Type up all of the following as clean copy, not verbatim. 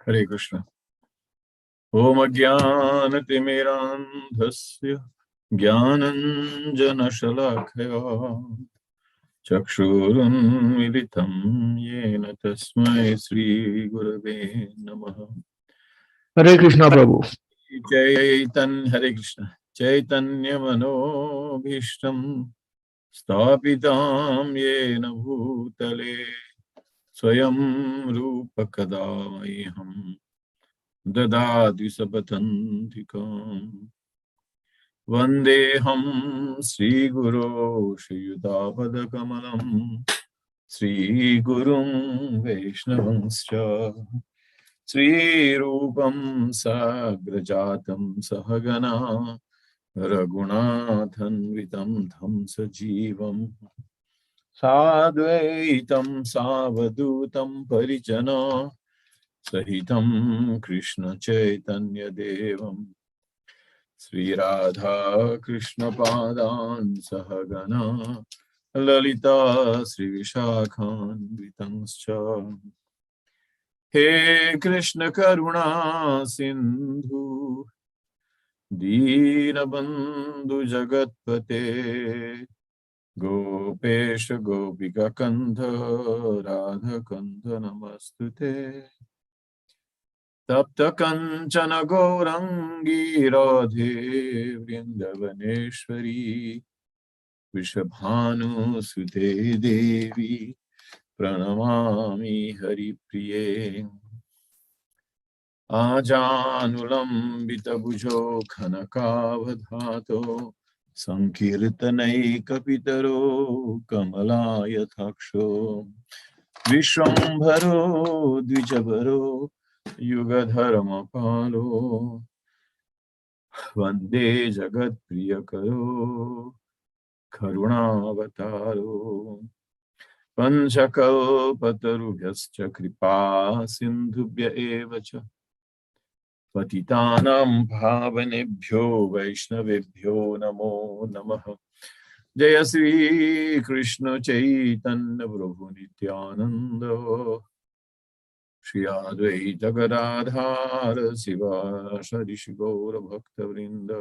Hare Krishna. Om Ajnanatimirandhasya Jnananjanashalakaya Chakshurunmilitam Yena Tasmai Sri Gurave Namaha. Hare Krishna Prabhu. Hare Krishna. Chaitanya Manobhishtam Stapitam Yena Bhutale Swayam Rupa Kadamayam Dadadi Sabatantikam Vandeham Sri Guru Shri Yudapada Kamalam Sri Gurum Vaishnavanscha Sri Rupam Sagrajatam Sahagana Raghunathan Vitam Tham Sajivam Sadvaitam Savadutam Parijana Sahitam Krishna Chaitanya Devam Sri Radha Krishna Padan Sahagana Lalita Sri Vishakhan Vitanscha He Krishna Karuna Sindhu Deenabandhu Jagatpate Gopesha Gopika Kantha Radha Kantha Namastute Tapta Kanchana Gaurangi Radhe Vrindavaneshwari Vishabhanu Sute Devi Pranamami Haripriye Ajanulambita Bhujo Khanakavadhato Sankirtanai Kapitaro Kamalayathaksho Vishwambharo Dvijabharo Yugadharma Palo Vande Jagat Priyakaro Karunavataro Panchakalpatarubhyascha Kripa Sindhubhya Evacha Patitanam Bhavanebhyo Vaishnavebhyo Namo Namaha Jaya Sri Krishna Chaitanya Prabhu Nityananda Shri Advaita Gadadhara Siva Shri Gaura Bhakta Vrinda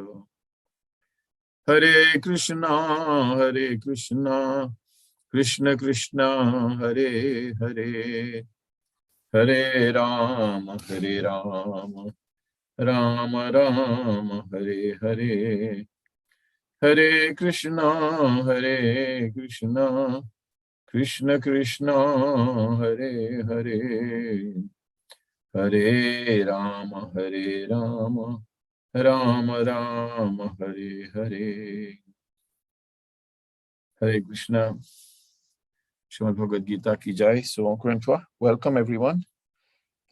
Hare Krishna Krishna Krishna Hare Hare Hare Rama Rama Rama Hare Hare Hare Krishna Krishna Krishna Hare Hare Hare Rama Rama Rama Hare Hare. Hare Krishna. Srimad Bhagavad Gita ki jai. So encore une fois, welcome everyone.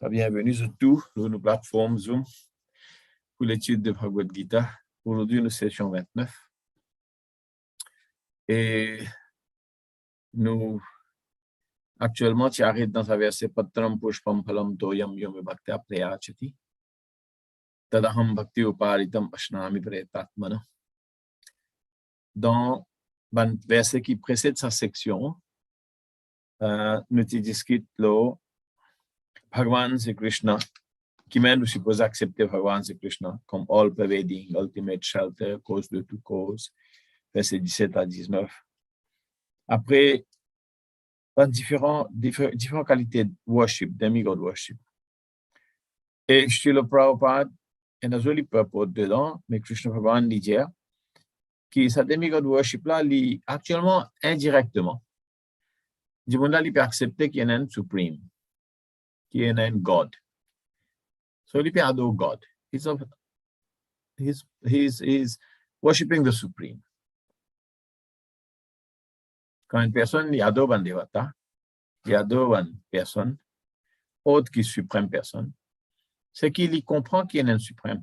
Bienvenue sur tous nos plateformes Zoom pour l'étude de Bhagavad Gita. Aujourd'hui, nous session 29. Et nous, actuellement, tu arrêtes dans sa verset Patram Pushpam Phalam Toyam Yom Bhakta Prayachati. Tadaham Bhakti Uparitam Ashnami Pretatmana. Dans le verset qui précède sa section, nous discutons là, Bhagavan c'est Krishna, qui même nous suppose accepter Bhagavan c'est Krishna comme all-pervading, ultimate shelter, cause de toute cause, verset 17 à 19. Après, différentes qualités de worship, demigod worship. Et Srila Prabhupada, il y a un joli purpose dedans, mais Krishna Bhagavan dit que sa demigod worship là, actuellement, indirectement, du monde là, il peut accepter qu'il y a un supreme, qu'il y a un God. So il peut adorer God. He's worshiping the supreme. Quand une personne il adore un dévata, il adore une personne, autre qui suprême personne, c'est qu'il y comprend qu'il y a un suprême.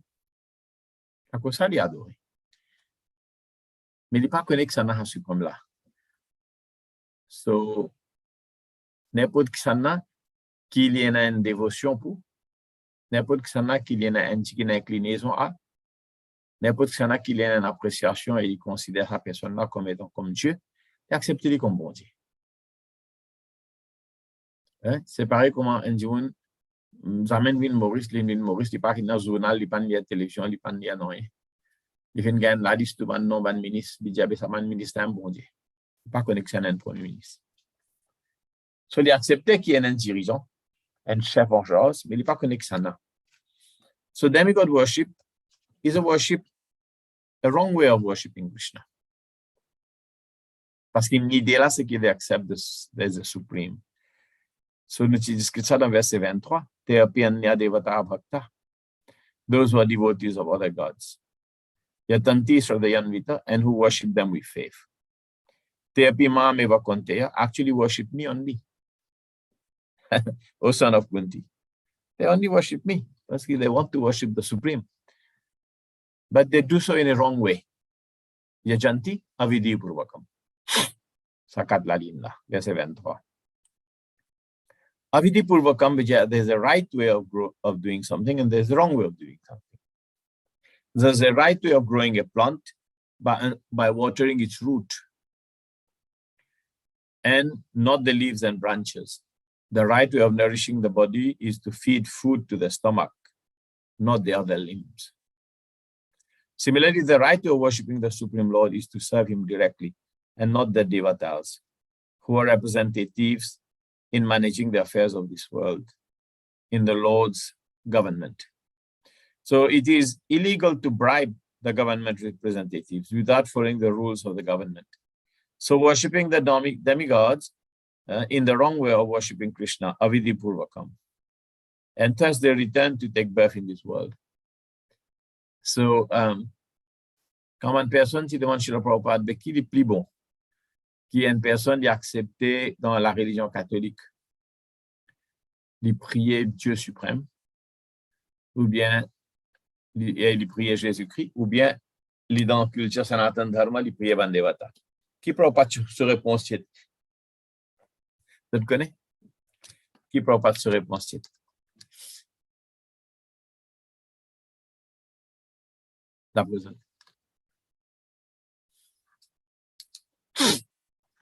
À cause ça, il adore. Mais il n'est pas connu que ça n'a un suprême là. So, n'importe qui ça n'a qu'il y a une dévotion pour, n'importe qui ça n'a qu'il y a une inclinaison à, n'importe qui ça n'a qu'il y a une appréciation et il considère la personne là comme étant comme Dieu, et accepter-le comme bon Dieu. Hein? C'est pareil comment un Dieu J'amène Vin Maurice, il n'est pas dans le journal, il n'est pas dans la télévision, il n'est pas dans la rien. Il fait une la liste de non ban ministre, il dit ça man ministre un bon Dieu. Pas connexion à un premier ministre. So il accepte qu'il y ait un dirigeant, un chef en charge, mais il n'est pas connexion. So demigod worship is a wrong way of worshiping Krishna. Parce qu'il l'idée là, c'est qu'il accepte as the supreme. So nous discutons ça dans verset 23. Teapiyanya devata bhakta. Those who are devotees of other gods. Yatanti Sradayanvita, and who worship them with faith. Teapi Mameva Konteya, actually worship me only. O son of Kunti. They only worship me. Because they want to worship the Supreme. But they do so in a wrong way. Yajanti Avidi Purvakam. Sakat Lalinda, verset 23. Avidi Purvakam, there's a right way of doing something and there's a wrong way of doing something. There's a right way of growing a plant by watering its root and not the leaves and branches. The right way of nourishing the body is to feed food to the stomach, not the other limbs. Similarly, the right way of worshiping the Supreme Lord is to serve him directly and not the devatas, who are representatives in managing the affairs of this world in the Lord's government. So it is illegal to bribe the government representatives without following the rules of the government. So worshipping the demigods in the wrong way of worshipping Krishna, avidi purvakam. And thus they return to take birth in this world. So, quand une personne qui demande chez le Prabhupada, mais qui est le plus bon? Qui est une personne qui est acceptée dans la religion catholique, de prier Dieu suprême, ou bien il priait Jésus-Christ, ou bien il dans la culture Sanatana Dharma, il priait Bandevata. Qui Prabhupada se répond? Tu le connais? Qui Prabhupada se répond? La besoin.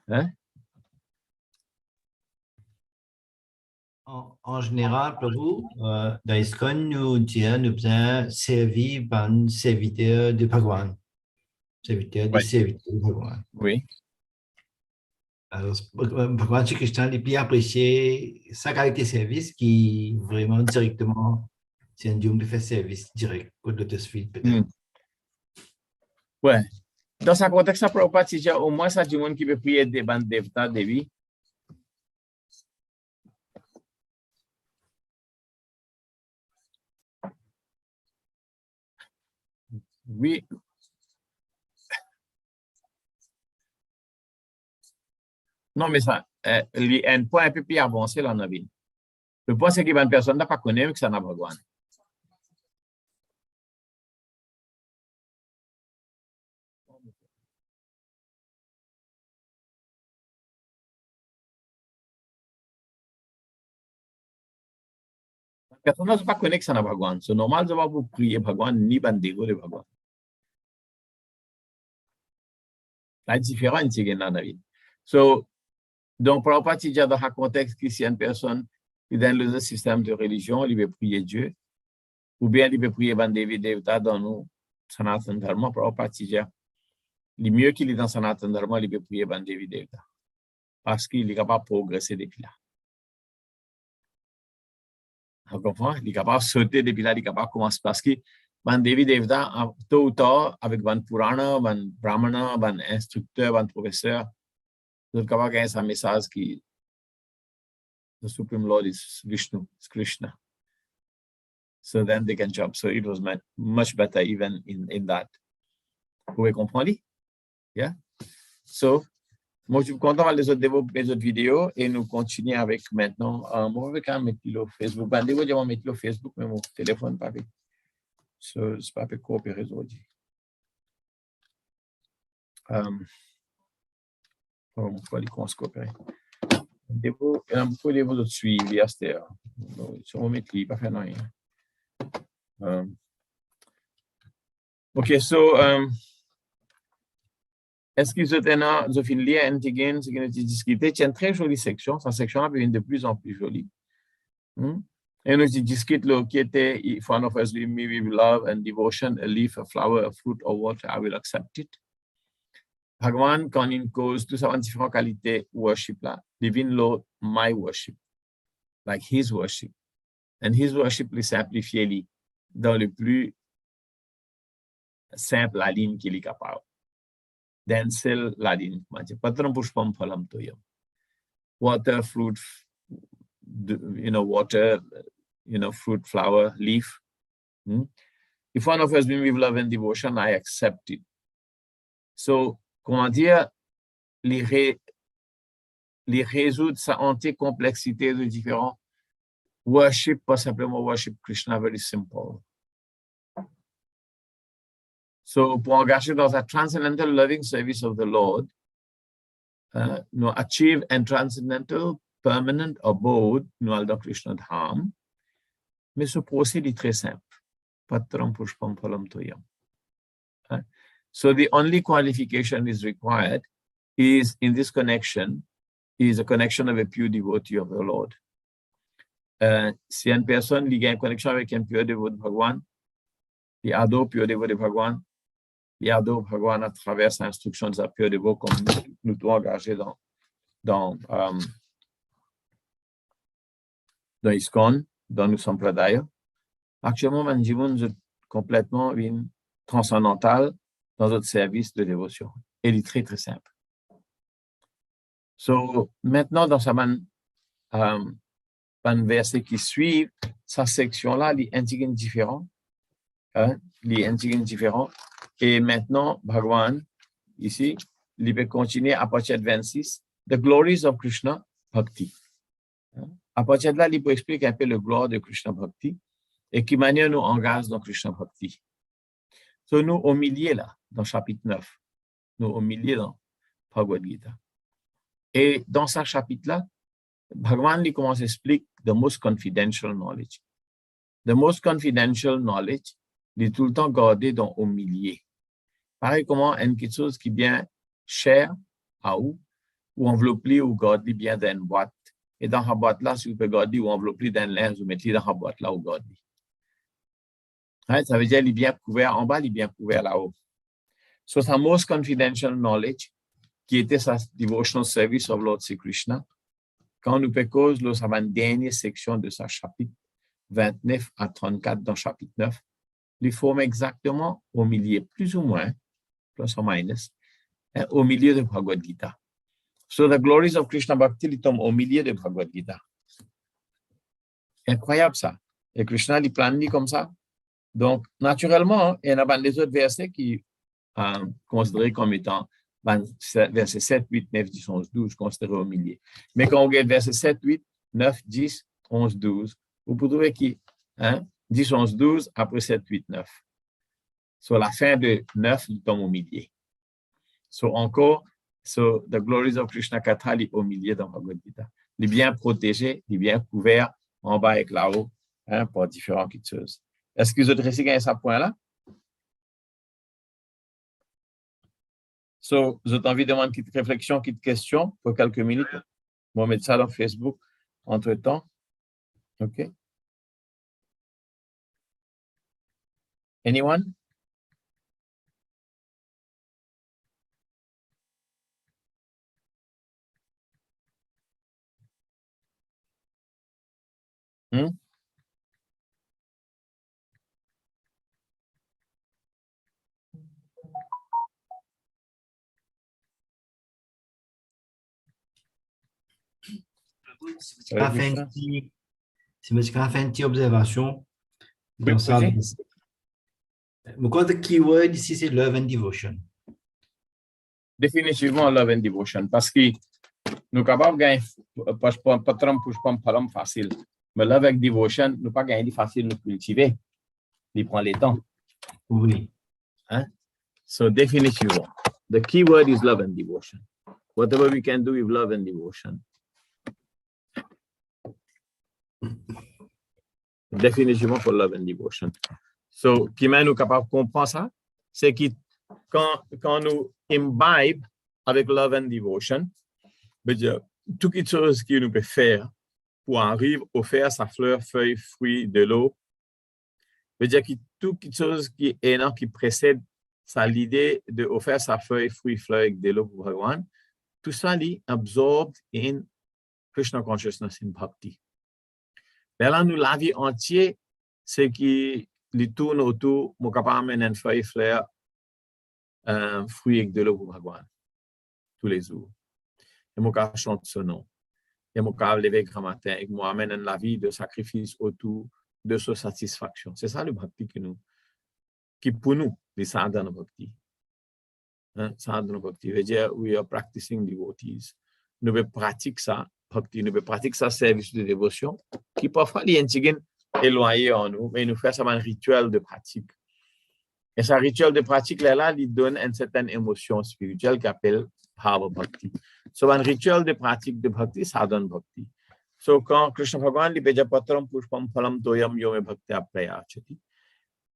Hein? En général, Prabhu, dans l'ISKCON, nous disons nous besoin servir par un serviteur de Bhagwan. Serviteur de serviteur de Bhagwan. Oui. Alors, Bhagwan Shri Krishna, il peut apprécier sa qualité de service qui vraiment directement, c'est un dieu de faire service direct au Lotus Field, peut-être. Ouais. Dans ce contexte, Prabhupada dit au moins ça du monde qui peut prier des bandes devta devi. Oui. Non, mais ça, il y a un point un peu plus avancé là dans la vie. Le point, c'est qu'il y a une personne qui n'a pas connu que ça n'a pas besoin. La personne n'a pas connu que ça n'a pas besoin. C'est normal de vous prier Bhagwan ni bandego de Bhagwan. La différence, c'est qu'il y a dans la vie. So, donc, pour la partie dans le contexte qu'il y a une personne qui dans le système de religion, il veut prier Dieu, ou bien il veut prier Bandevi Devta dans nous, Sanatana Dharma, pour la partie le mieux qu'il est dans Sanatana Dharma, il veut prier Bandevi Devta. Parce qu'il est capable de progresser depuis là. Vous comprenez? Il est capable de sauter depuis là, il est capable de commencer. Parce que Bandevi Devta, tôt ou tard, avec Ban Purana, Ban Brahmana, Ban instructeur, Ban professeur, vous êtes capable de gagner un message qui the Supreme Lord is Vishnu, it's Krishna. So then they can jump. So it was much better even in that. Vous pouvez comprendre? Yeah? So, moi, je suis content de les autres développer les autres vidéos et nous continuons avec maintenant. Moi, je vais quand même mettre le Facebook. Ben, je vais mettre le Facebook, mais mon téléphone pas avec. So, c'est pas avec coopérer aujourd'hui. On va les coopérer. Il y a beaucoup de suivi à cette heure. On va mettre pas faire rien. OK, so, est-ce que vous avez une lien intégrée, c'est une discuter? C'est une très jolie section. Cette section-là devient de plus en plus jolie. Et nous discutons le qui était, if one of us leave me with love and devotion, a leaf, a flower, a fruit, or water, I will accept it. Bhagavan, quand il cause tout ça en différentes qualités worship là, divine law, my worship, like his worship. And his worship, les simplifier dans le plus simple la ligne qu'il est capable. Then celle la ligne, patram pushpam phalam toyam. Water, fruit, water, fruit, flower, leaf. If one of us been with love and devotion, I accept it. So, comment dire, les résoudre sa complexité de différents worship, pas simplement worship Krishna, very simple. So, pour engager dans un transcendental loving service of the Lord, nous achieve un transcendental permanent abode, nous allons dans Krishna Dham, mais ce procédé est très simple. Patram pushpam phalam toyam. So the only qualification is required is in this connection, is a connection of a pure devotee of the Lord. Si une personne qui a une connexion avec un pur dévot de Bhagavan, il adore pur dévot de Bhagavan, il adore Bhagavan à travers l'instruction de sa pure dévot, comme nous devons engager dans ISKCON, dans nos sampradaya. Actuellement, mon jivan est complètement transcendantal dans notre service de dévotion. Elle est très, très simple. So, maintenant, dans sa verset qui suit, sa section-là, les indigènes différents, et maintenant, Bhagavan, ici, il peut continuer à partir de 26, The Glories of Krishna Bhakti. À partir de là, il peut expliquer un peu le gloire de Krishna Bhakti et qui manière nous engage dans Krishna Bhakti. So, nous, au milieu, là, dans chapitre 9, nous, au milieu, dans Bhagavad Gita. Et dans ce chapitre-là, Bhagavan lui commence à expliquer the most confidential knowledge. The most confidential knowledge, il est tout le temps gardé dans au milieu. Pareil comment quelque chose qui est bien cher à ou enveloppé ou gardé bien dans une boîte. Et dans la boîte-là, si vous pouvez garder ou envelopper dans l'air, vous mettez dans la boîte-là ou garder. Ça veut dire qu'il est bien couvert en bas, il est bien couvert là-haut. So, sa most confidential knowledge, qui était sa devotional service of Lord Sri Krishna, quand nous pécons, ça va une dernière section de sa chapitre 29 à 34 dans chapitre 9, il forme exactement au milieu, plus ou moins, plus ou minus, au milieu de Bhagavad Gita. So the glories of Krishna Bhakti, il tombe au milieu de Bhagavad Gita. Incroyable ça. Et Krishna, il planifie comme ça. Donc, naturellement, il y a des autres versets qui sont considérés comme étant versets 7, 8, 9, 10, 11, 12, considérés au milieu. Mais quand on regarde versets 7, 8, 9, 10, 11, 12, vous pouvez trouver qui 10, 11, 12, après 7, 8, 9. Sur la fin de 9, il tombe au milieu. Encore, the glories of Krishna Katha, il est au milieu dans Bhagavad Gita. Il est bien protégé, il est bien couvert en bas et là-haut par différentes choses. Est-ce que vous êtes restés à ce point-là? So, vous avez envie de demander une petite réflexion, une petite question pour quelques minutes? On va mettre ça dans Facebook entre-temps. OK? Anyone? Si je fais une petite observation, Oui, dans ça, le code keyword ici, c'est love and devotion. Définitivement love and devotion, parce que nous sommes capables de gagner pas facile. Mais love and devotion, nous ne pouvons pas gagner facile de cultiver. Il prend le temps. Oui. So définitivement, the keyword is love and devotion. Whatever we can do with love and devotion. Définitivement pour love and devotion. So, qui m'a nous capable de comprendre ça, c'est que quand nous imbibe avec love and devotion, toutes les choses que nous pouvons faire pour arriver à offrir sa fleur, feuille, fruit, de l'eau. Veut dire que toute chose qui est là, qui précède, ça l'idée de offrir sa feuille, fruit, fleur, de l'eau pour Bhagavan. Tout ça, est absorbed in Krishna consciousness, in bhakti. Mais là, nous, la vie entière, c'est qui lui tourne autour, mon capable d'amener une feuille, fleur, fruit et de l'eau pour Bhagavan. Tous les jours. Et mon capable chante son nom. Et mon capable lever grand matin et moi amène la vie de sacrifice autour de sa satisfaction. C'est ça le bhakti qui pour nous, les sadhana bhakti. Sadhana bhakti veut dire, we are practicing devotees. Nous pratiquons ça, bhakti, nous pratiquons ça, service de dévotion, qui parfois est éloigné en nous, mais nous fait ça un rituel de pratique. Et ce rituel de pratique, là, il donne une certaine émotion spirituelle qui appelle Bhava Bhakti. So, un rituel de pratique de Bhakti, sadhana Bhakti. So, quand Krishna Bhagavan dit Peja Patram Pushpam Phalam Toyam Yome Bhakti Aprayachati,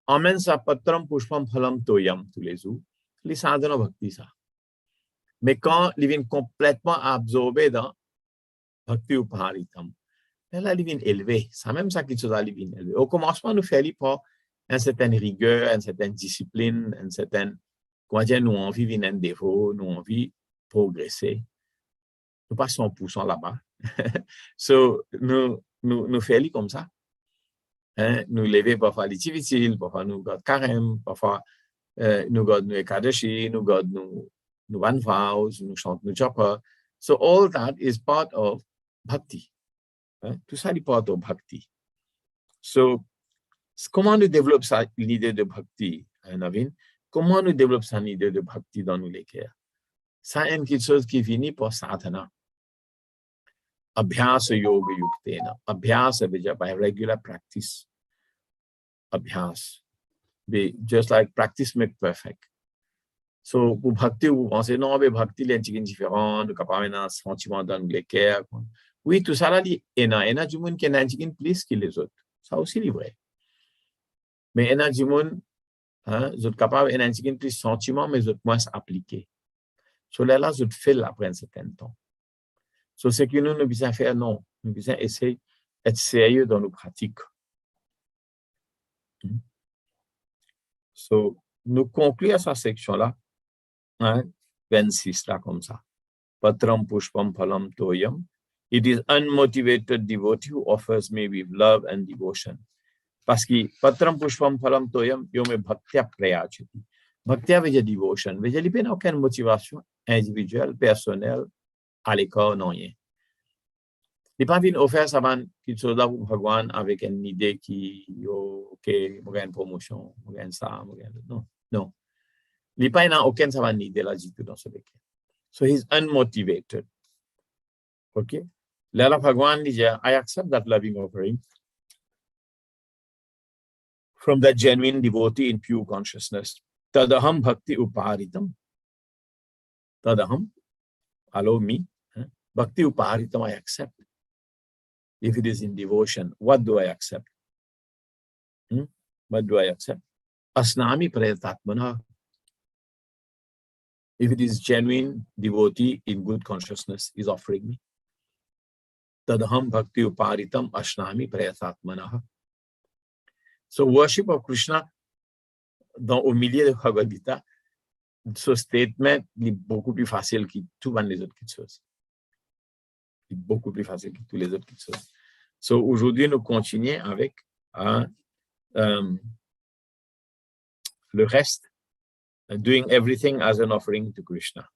emmène sa Patram Pushpam Phalam Toyam tous les jours, les sadhana Bhakti, ça. Mais quand il vient complètement absorbé dans Bhakti Upaharitam, là, il vient élevé. C'est même ça qui est élevé. Au commencement, nous faisons par une certaine rigueur, une certaine discipline, une certaine, comment dire, nous envie de venir défaut, nous envie de progresser. Nous pas 100% là-bas. So, nous faisons comme ça. Nous lever parfois les difficiles, parfois nous gardons carême, parfois nous gardons nous ekadashi, nous gardons nous van vows, nous chantons nous japa. So all that is part of bhakti. Tout ça est part of bhakti. So, comment nous développons l'idée de bhakti, Navin? Comment nous développons cette idée de bhakti dans nos cœurs? Ça est quelque chose qui finit par sadhana. Abhyasa yoga yuktena. Abhyasa veut dire by regular practice. Abhyas. Just like practice make perfect. So, pour bhakti, vous pensez, non, mais bhakti, c'est différent, nous avons un sentiment dans nos cœurs. Oui, tout ça, là, il y a du monde qui est un plus que les autres. Ça aussi, c'est vrai. Mais il y a du monde, vous êtes capable d'un plus sentiment, mais vous êtes moins appliqué. So là, vous faites après un certain temps. So, ce que nous devons faire, non. Nous devons essayer d'être sérieux dans nos pratiques. So, nous concluons cette section-là, 26, là, comme ça. Patram pushpam phalam toyam. It is unmotivated devotee who offers me with love and devotion. Parce que patram pushpam phalam toyam yome bhaktya prayachati. Bhaktya veut dire devotion. Veut dire qu'il n'y a aucune motivation individuelle, personnelle, à l'école, non rien. Il n'est pas venu offrir ça quelque chose là pour Bhagwan avec une idée qui, ok, je une promotion, je ça, non, non. Il n'est pas aucune idée là du tout dans ce cas. So he's unmotivated. Ok? Là, Bhagwan dit, I accept that loving offering from that genuine devotee in pure consciousness. Tadaham bhakti upaharitam. Tadaham, allow me. Bhakti upaharitam, I accept. If it is in devotion, what do I accept? What do I accept? Asnami prayatatmana. If it is genuine devotee in good consciousness is offering me. Tadaham bhakti upaharitam asnami prayatatmana. So worship of Krishna, au milieu de Bhagavad Gita, ce statement est beaucoup plus facile que toutes les autres choses. C'est beaucoup plus facile que toutes les autres choses. So aujourd'hui, nous continuons avec le reste, doing everything as an offering to Krishna.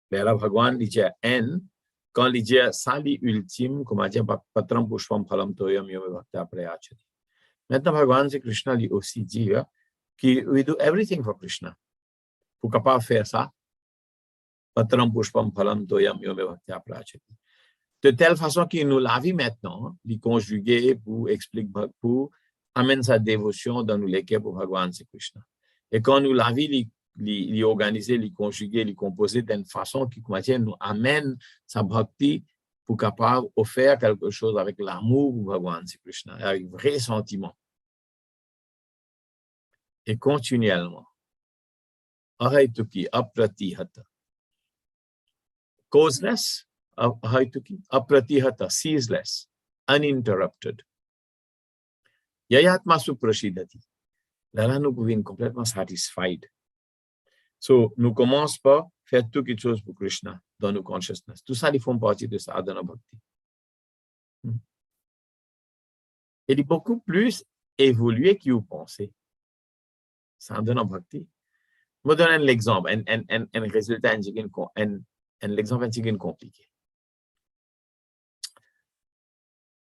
Mais là, Bhagwan dit N, quand il dit sali ultime, comme dit patram pushpam phalam toyam yome bhakta prayachati. Maintenant, Bhagwan, c'est Krishna lui aussi dit que we do everything for Krishna. Pour capable faire ça, patram pushpam phalam toyam yome bhakta prayachati. De telle façon qu'il nous la vie maintenant, les conjuguer pour expliquer, pour amener sa dévotion dans nous lesquels pour Bhagwan, c'est Krishna. Et quand nous la vie, les organiser, les conjuguer, les composer d'une façon qui nous amène sa bhakti pour capable offrir quelque chose avec l'amour pour Bhagwan, c'est Krishna, avec vrai sentiment. Et continuellement. Ahaituki, apratihata. Causeless, ahaituki, apratihata, ceaseless. uninterrupted. Yayatma suprashidati. Là, nous pouvons être complètement satisfied. So, nous commençons par faire tout quelque chose pour Krishna dans nos consciousness. Tout ça, ils font partie de sadhana bhakti. Il est beaucoup plus évolué que vous pensez. Sadhana bhakti. Je vous donne un exemple, un résultat, l'exemple est compliqué.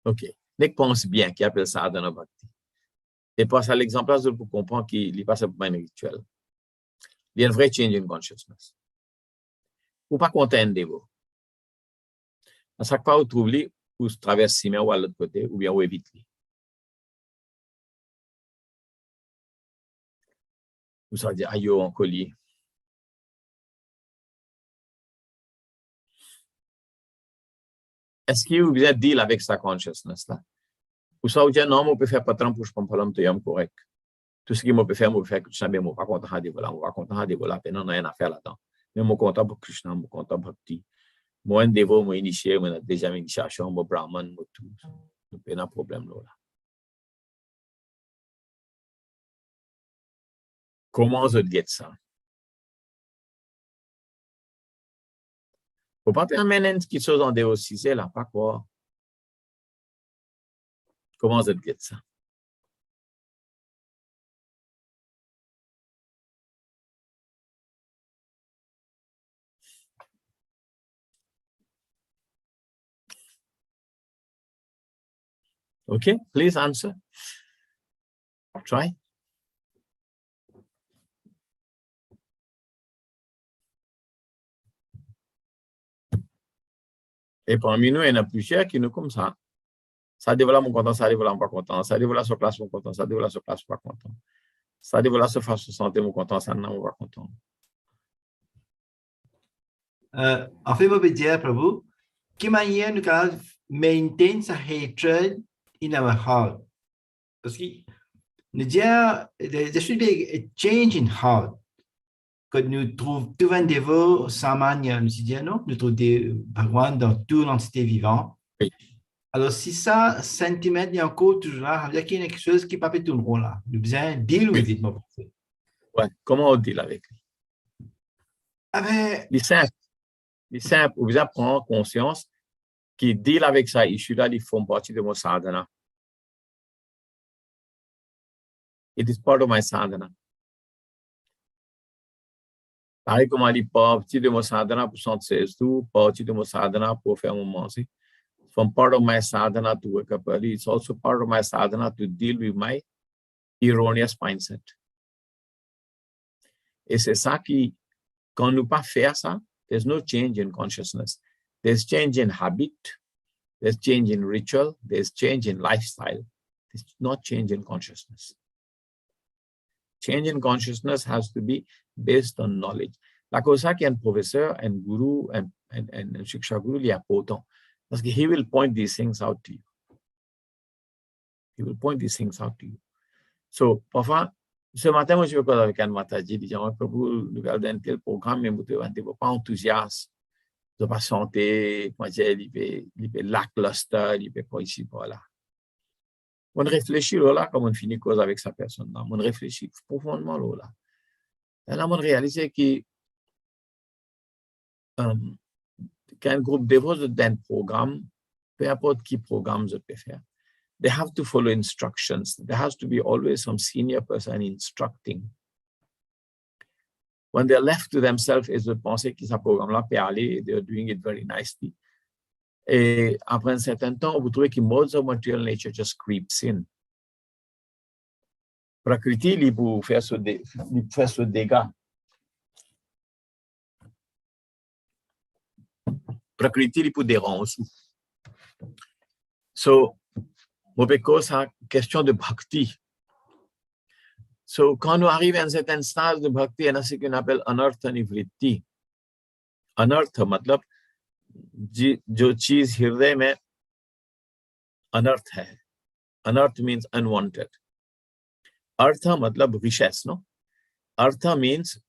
OK. Nek pense bien qu'il appelle ça sadhana bhakti. Et passe à l'exemple là pour comprendre qu'il n'est pas simplement un rituel. Il y a un vrai change in consciousness. Ou pas content de à chaque fois, vous trouvez, vous traversez ou à l'autre côté, ou bien vous évitez. Vous allez dire, aïe, en collier. Est-ce que vous avez deal avec sa consciousness là? Ou ça, vous dites, non, on peut faire pas tant pour je comprends l'homme correct. Tout ce que je peux faire, que je sais bien, je ne vais pas content de voilà, on va content de voilà, non, rien à faire là-dedans. Mais je suis content pour Krishna, je suis content pour Bhakti. Moi, un dévot, moi, initié, moi, déjà initiation, moi, brahman, moi, tout. Donc, il y a un problème là. Comment je get ça? Il ne faut pas permettre quelque chose en dévot, si c'est là, pas quoi. Comment je get ça? Okay, please answer. Try. Et parmi nous, il y en a plusieurs qui nous comme ça. Ça développe mon content, ça développe pas content. Ça développe sur place mon content, ça développe sur place pas content. Ça développe sur face santé mon content, ça n'a pas content. En fait, je peux dire, Prabhu, quelle manière nous pouvons maintain sa hatred in our heart? Parce que nous disons, there should be a change in heart. Quand nous trouvons tout un dévot, Samanya, nous disons, non, nous trouvons des Bhagwan dans toute l'entité vivante. Oui. Alors, si ça, sentiment est encore toujours là, ça veut dire qu'il y a quelque chose qui n'est pas fait tout le rôle là. Nous devons deal with it, moi. Ouais, comment on deal avec lui? Ah ben, Il est simple. Vous avez prendre conscience qu'il deal avec ça, issue là, ils font partie de mon sadhana. It is part of my sadhana. Pareil comme on dit, partie de mon sadhana pour 76 tout, partie de mon sadhana pour faire mon manger. From part of my sadhana to wake up early, it's also part of my sadhana to deal with my erroneous mindset. Et c'est ça qui, quand nous pas faire ça, there's no change in consciousness. There's change in habit, there's change in ritual, there's change in lifestyle. There's not change in consciousness. Change in consciousness has to be based on knowledge. La cosa que un professeur, un guru, un shiksha guru lui apporte, parce que he will point these things out to you. He will point these things out to you. So, parfois, ce matin, moi, je me parle avec un mataji, disant, Prabhu, nous regardons un tel programme, mais vous ne pas enthousiaste, de pas santé, moi, il est lackluster, il est pas ici, pas là. On réfléchit là, comme on finit cause avec sa personne, on réfléchit profondément là. Et là, on réalise qu'un groupe dévot d'un programme, peu importe qui programme je peux faire, they have to follow instructions. There has to be always some senior person instructing. When they're left to themselves, ils pensent que ce programme-là peut aller, they're doing it very nicely. Et après un certain temps, vous trouvez que modes of material nature just creeps in. Prakriti, il peut faire ce dégât. Prakriti, il peut déranger. So, c'est une question de bhakti. So, quand nous arrivons à un certain stade de bhakti, il y a ce qu'on appelle anartha nivritti. Anartha, matlab, जो चीज हृदय में अनर्थ है. Anartha means unwanted. Artha matlab riches, no? Artha means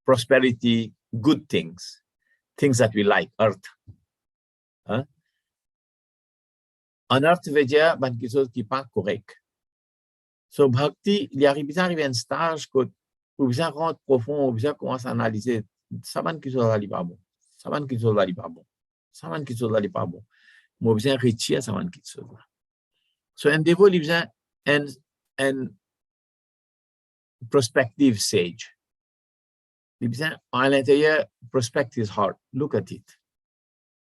prosperity, good things that we like, artha. Anarth veut dire quelque chose qui n'est pas correct. So, bhakti, il arrive à un stage où vous besoin rentrer profond, vous besoin commencer à analyser. Ça va quelque chose là, pas bon. Ça va quelque chose là, pas bon. Ça va quelque chose là, pas bon. Moi, besoin retirer ça va quelque chose là. So, un dévot, il besoin un prospective sage. Il besoin à l'intérieur, prospect his heart. Look at it.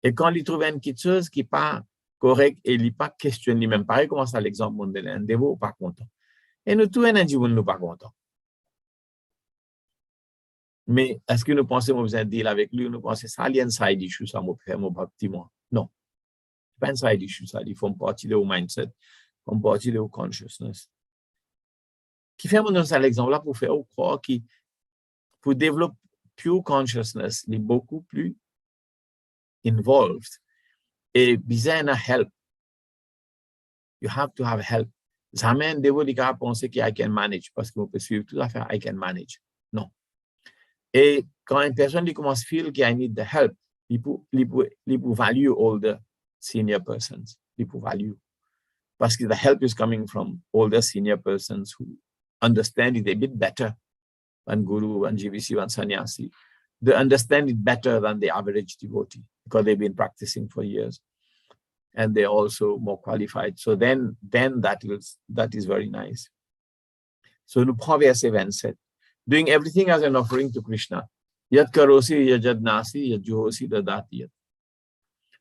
Et quand il trouve quelque chose qui n'est pas correct et il n'est pas questionné lui-même, pareil, comment ça l'exemple, mon un dévot pas content. Et nous, tous, un nous pas contents. Mais est-ce que nous pensons qu'on a besoin de deal avec lui? Nous pensons que ça, il y a un side issue, ça m'a fait mon bhakti, moi. Non. Ce n'est pas un side issue, ça. Il faut partir de au mindset, il faut partir de au consciousness. Qui fait mon l'exemple là pour faire croire que pour développer pure consciousness, il est beaucoup plus involved. Et besoin de help. You have to have help. Jamais un dévot qui a pensé que I can manage, parce qu'on peut suivre toute l'affaire, I can manage. Non. Et quand une personne commence à feel qu'il need the help, il peut value all the senior persons. Il peut value. Parce que the help is coming from older senior persons who understand it a bit better than Guru, than GVC, than Sannyasi. They understand it better than the average devotee because they've been practicing for years. And they're also more qualified. So then that is very nice. So nous prenons verset 27. Doing everything as an offering to Krishna. Yat karosi yajad nasi yad juhosi dadati yat.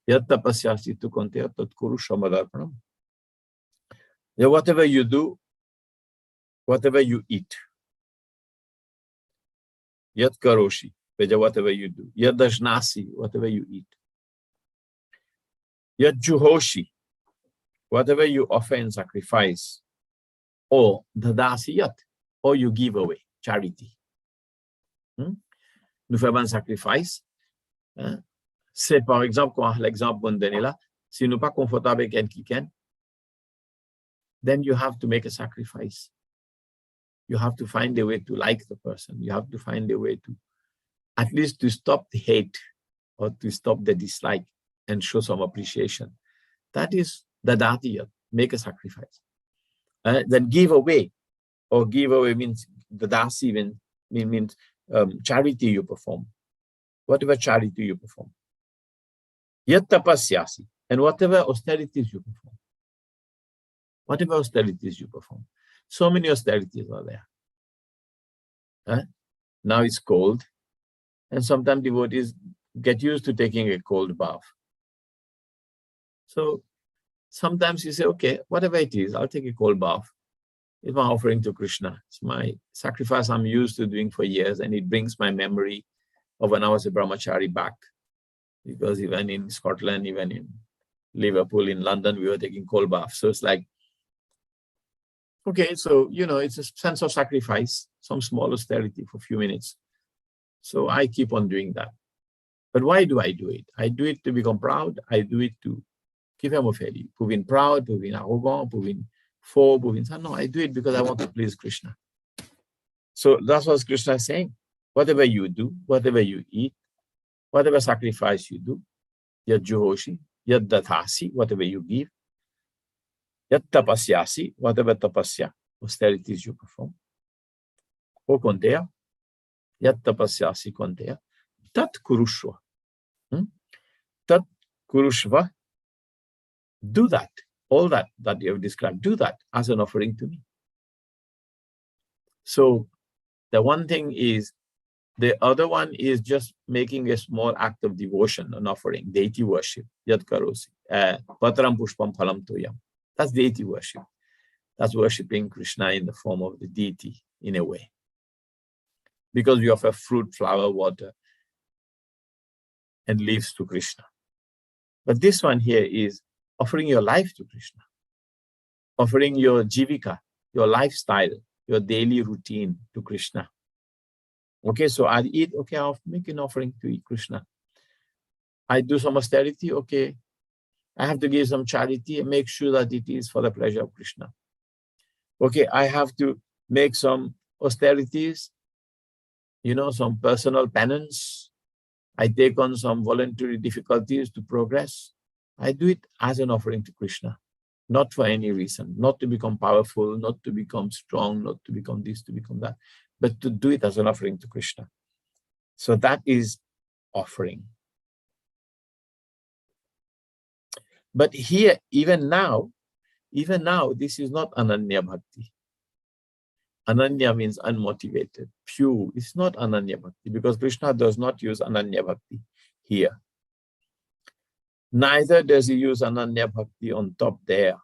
Yat tapasyasi tu konte tat kuru shamadarpanam. Whatever you do, whatever you eat. Yat karoshi, whatever you do. Yad dashnasi, whatever you eat. Yat juhoshi, whatever you offer in sacrifice, or dadasi yat, or you give away, charity. Nous faisons un sacrifice. C'est par exemple, comme l'exemple qu'on donne là, si nous ne sommes pas confortables avec quelqu'un, then you have to make a sacrifice. You have to find a way to like the person. You have to find a way to, at least to stop the hate or to stop the dislike and show some appreciation. That is the dadati, make a sacrifice. Then give away, or give away means the dasi means charity you perform. Whatever charity you perform. Yat tapasyasi, and whatever austerities you perform. Whatever austerities you perform. So many austerities are there. Now it's cold, and sometimes devotees get used to taking a cold bath. So sometimes you say, okay, whatever it is, I'll take a cold bath. It's my offering to Krishna. It's my sacrifice I'm used to doing for years, and it brings my memory of when I was a brahmachari back. Because even in Scotland, even in Liverpool, in London, we were taking cold baths. So it's like, okay, so, it's a sense of sacrifice, some small austerity for a few minutes. So I keep on doing that. But why do I do it? I do it to become proud. I do it to give him a fairly, pour being proud, pour being arrogant, pour being faux, pour being... No, I do it because I want to please Krishna. So that's what Krishna is saying. Whatever you do, whatever you eat, whatever sacrifice you do, yad juhoshi, yad dathasi, whatever you give, yad tapasyasi, whatever tapasya, austerities you perform, o konteya, yad tapasyasi konteya, tat kurushva. Tat kurushva, do that, all that you have described, do that as an offering to me. So the one thing is, the other one is just making a small act of devotion, an offering, deity worship. Yad karosi. Patram pushpam phalam toyam. That's deity worship. That's worshipping Krishna in the form of the deity, in a way. Because we offer fruit, flower, water, and leaves to Krishna. But this one here is offering your life to Krishna. Offering your jivika, your lifestyle, your daily routine to Krishna. Okay, so I eat, okay, I'll make an offering to Krishna. I do some austerity, okay. I have to give some charity and make sure that it is for the pleasure of Krishna. Okay, I have to make some austerities, some personal penance. I take on some voluntary difficulties to progress. I do it as an offering to Krishna. not for any reason, not to become powerful, not to become strong, not to become this, to become that, but to do it as an offering to Krishna. So that is offering. But here, even now, this is not Ananya Bhakti. Ananya means unmotivated, pure. It's not Ananya Bhakti because Krishna does not use Ananya Bhakti here. Neither does he use Ananya Bhakti on top there.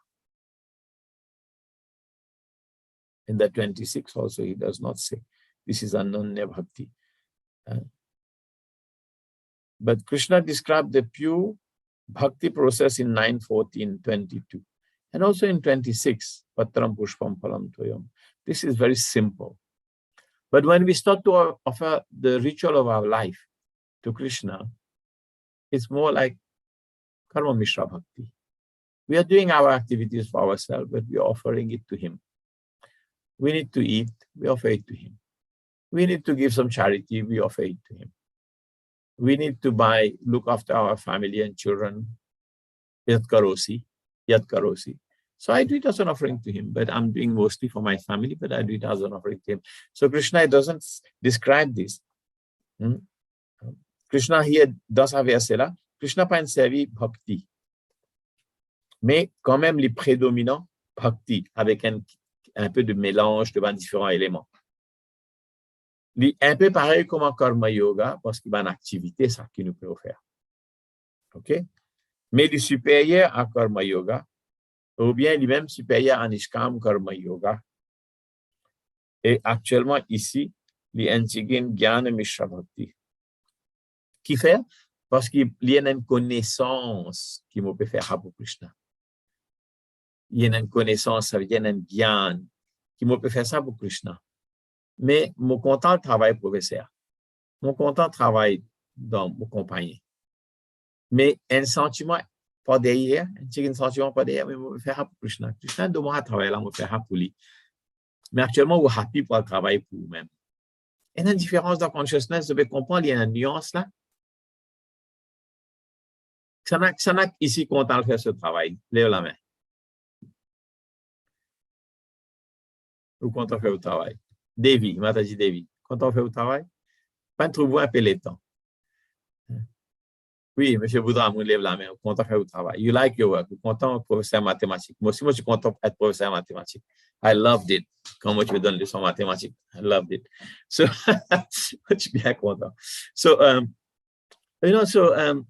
In the 26 also, he does not say, this is Ananya Bhakti. But Krishna described the pure Bhakti process in 9:14:22. And also in 26, Patram Pushpam Phalam Toyam. This is very simple. But when we start to offer the ritual of our life to Krishna, it's more like Karma Mishra Bhakti. We are doing our activities for ourselves, but we are offering it to him. We need to eat, we offer it to him. We need to give some charity, we offer it to him. We need to look after our family and children. Yat karosi. So I do it as an offering to him, but I'm doing mostly for my family, but I do it as an offering to him. So Krishna doesn't describe this. Krishna here, dans sa verset là, Krishna pas servi bhakti. Mais quand même les prédominants, bhakti, avec un peu de mélange de différents éléments. Un peu pareil comme en karma yoga, parce qu'il y a une activité, ça, qui nous peut faire. OK? Mais le supérieur à karma yoga, ou bien lui-même supérieur à nishkam karma yoga. Et actuellement, ici, l'Antigin Gyana Mishra Bhakti. Qui fait? Parce qu'il y a une connaissance qui me peut faire pour Krishna. Il y a une connaissance, ça veut dire un gyan qui me peut faire ça pour Krishna. Mais mon content travaille professeur. Mon content travaille dans mon compagnie. Mais un sentiment pas derrière, un sentiment pas derrière, mais je vais faire pour Krishna. Krishna demande à travailler là, je vais faire pour lui. Mais actuellement, vous êtes happy pour le travail pour vous-même. Il y a une différence dans la consciousness, vous devez comprendre, il y a une nuance là. Ça n'a ici content de faire ce travail. Lève la main. Ou content de faire le travail. Devi, Mataji Devi. Content de faire le travail? Pas trouver un peu les temps. Oui, monsieur Boudra, vous lève la main. Content de faire le travail. You like your work. Content de professeur mathématique. Moi aussi, je suis content d'être professeur mathématique. I loved it. Quand moi, tu me donnes les leçons mathématiques. I loved it. So, je suis bien content. So, nous sommes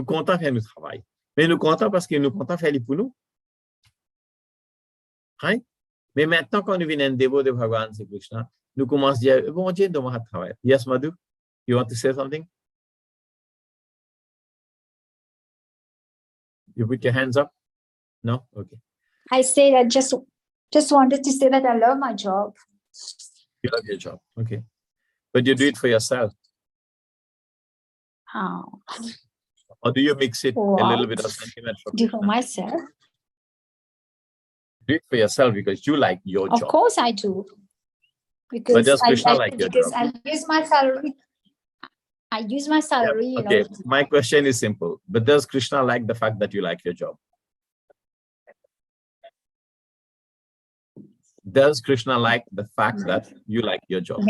contents de faire notre travail. Mais nous sommes contents parce que nous sommes contents de faire les pour nous. Right? Mais maintenant, quand nous venons dévot de Bhagavan Sri Krishna, nous commençons à dire, bon Dieu, nous devons travailler. Yes, Madhu? You want to say something? You put your hands up? No? Okay. I say that just wanted to say that I love my job. You love your job. Okay. But you do it for yourself. Oh. Or do you mix it a little bit of sentiment for Do Krishna? for myself. Do it for yourself because you like your Of job. course I do. Because But does Krishna like your because job? I use my salary. I use my salary, Yeah. Okay. you know. My question is simple. But does Krishna like the fact that you like your job? Does Krishna like the fact that you like your job?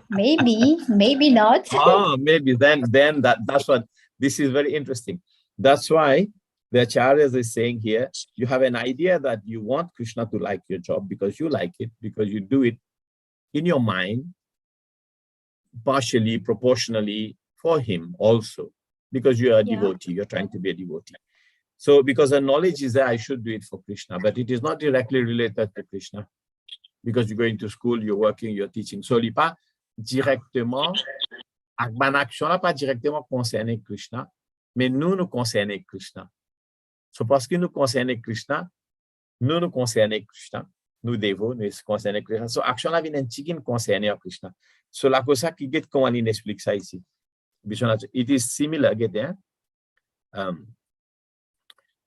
Maybe not. Oh, maybe then that's what this is very interesting. That's why the Acharyas is saying here, you have an idea that you want Krishna to like your job because you like it, because you do it in your mind, partially, proportionally for him also, because you are a devotee, you're trying to be a devotee. So because the knowledge is there, I should do it for Krishna, but it is not directly related to Krishna. Because you're going to school, you're working, you're teaching. So, il n'est pas directement, mon action n'est pas directement concernée Krishna, mais nous concernons Krishna. So, parce que nous concernons Krishna, nous concernons Krishna, nous devons nous concerner Krishna. So, action là vient un petit peu concerner Krishna. So, la cosa qui get comment on explique ça ici. It is similar, get there.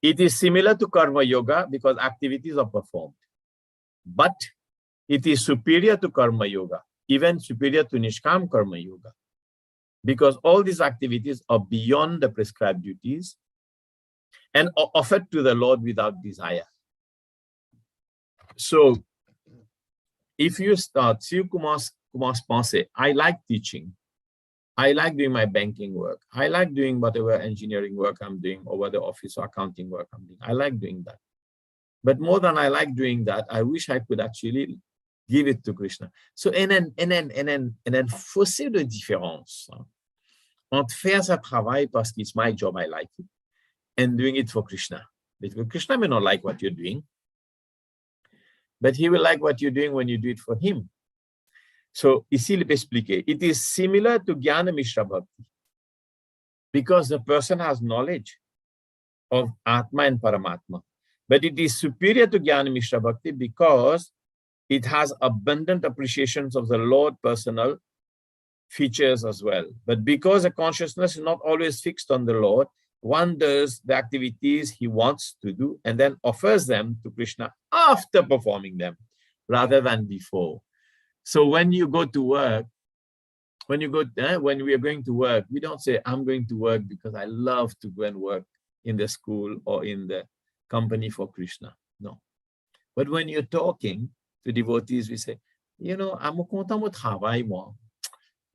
It is similar to karma yoga because activities are performed. But it is superior to karma yoga, even superior to nishkam karma yoga, because all these activities are beyond the prescribed duties and offered to the Lord without desire. So, if you start, si vous commence penser, I like teaching, I like doing my banking work, I like doing whatever engineering work I'm doing, or whatever office or accounting work I'm doing, I like doing that. But more than I like doing that, I wish I could actually give it to Krishna. So, and then fausser de différence entre faire ce travail parce que it's my job, I like it, and doing it for Krishna. Because Krishna may not like what you're doing, but he will like what you're doing when you do it for him. So, ici, il peut expliquer. It is similar to Jnana Mishra Bhakti, because the person has knowledge of Atma and Paramatma. But it is superior to Jnana Mishra Bhakti because it has abundant appreciations of the Lord personal features as well. But because the consciousness is not always fixed on the Lord, one does the activities he wants to do and then offers them to Krishna after performing them rather than before. So when you go to work, when we are going to work, we don't say, I'm going to work because I love to go and work in the school or in the company for Krishna. No. But when you're talking to devotees, we say, you know, I'm content mon travail, moi.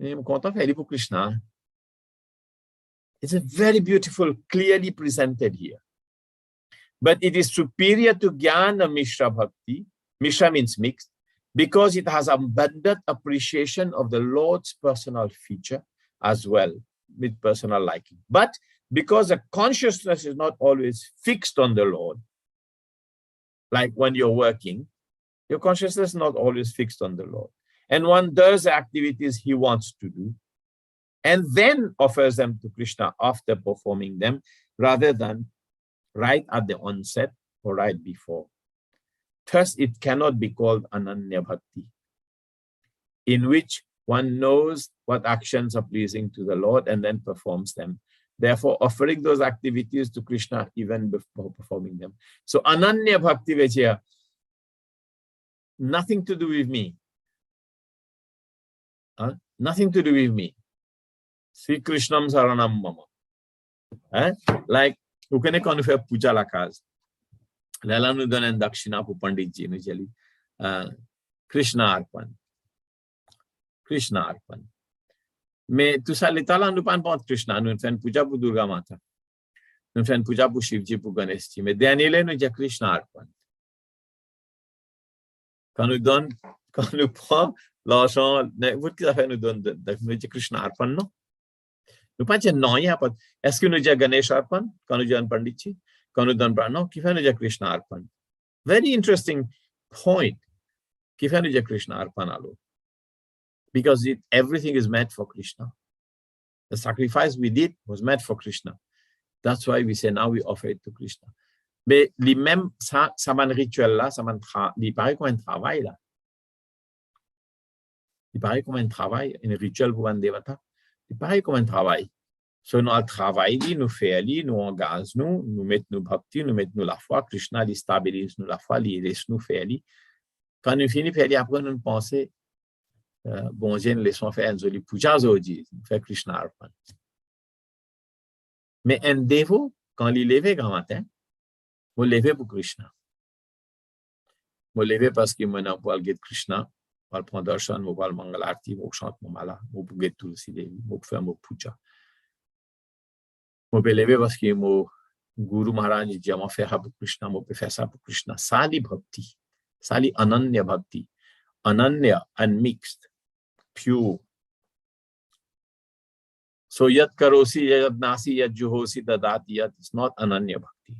I'm content faire pour Krishna. It's a very beautiful, clearly presented here. But it is superior to Jnana Mishra Bhakti. Mishra means mixed, because it has abundant appreciation of the Lord's personal feature as well, with personal liking. But because the consciousness is not always fixed on the Lord, like when you're working, your consciousness is not always fixed on the Lord. And one does the activities he wants to do, and then offers them to Krishna after performing them, rather than right at the onset or right before. Thus, it cannot be called Ananya Bhakti, in which one knows what actions are pleasing to the Lord and then performs them, therefore offering those activities to Krishna even before performing them. So Ananya Bhakti, which here, nothing to do with me. Nothing to do with me. Sri Krishnam Saranam Mama. Like, vous connaissez quand on fait puja la case. Là, nous donne un dakshina pour Panditji, nous dit, Krishna Arpan. Krishna Arpan. Mais tout ça, l'État là, nous parlons pas de Krishna, nous faisons puja pour Durga Mata. Nous faisons puja pour Shivji, pour Ganeshji. Mais dernier, nous dit Krishna Arpan. Quand nous prenons l'argent, vous qui avez nous donne, nous dit Krishna Arpan, non? Nous pas dire non, il n'y a pas. Est-ce que nous disons Ganesh Arpan quand nous disons Panditji? Quand nous donnons non, qui fait nous dire Krishna Arpan? Very interesting point. Qui fait nous dire Krishna Arpan alors? Because everything is meant for Krishna. The sacrifice we did was meant for Krishna. That's why we say now we offer it to Krishna. Mais les mêmes, ça man rituel là, ça man il paraît comme un travail là. Il paraît comme un travail, un rituel pour un devata. Il paraît comme un travail. So, nous travaillons, nous faisons, nous engageons, nous mettons nos bhakti, nous mettons la foi, Krishna il stabilise nous la foi, il laisse nous faire. Quand nous finissons de faire, après nous pensons, bon Dieu, nous laissons faire un joli puja aujourd'hui, nous faisons Krishna Arpan. Mais un dévot, quand il lève grand matin, il lève pour Krishna. Il lève parce qu'il m'a envoyé Krishna, il prend darshan, il prend mangalarti, il chante mon mala, il peut get tulsi devi, il peut faire mon puja. Je peux lever parce que mon Guru Maharaj dit, je vais faire pour Krishna, je peux faire ça pour Krishna. Sali Bhakti, Sali Ananya Bhakti, Ananya, unmixed, pure. So yat karosi, yat nasi, yat juhosi, dadati, yat is not Ananya Bhakti.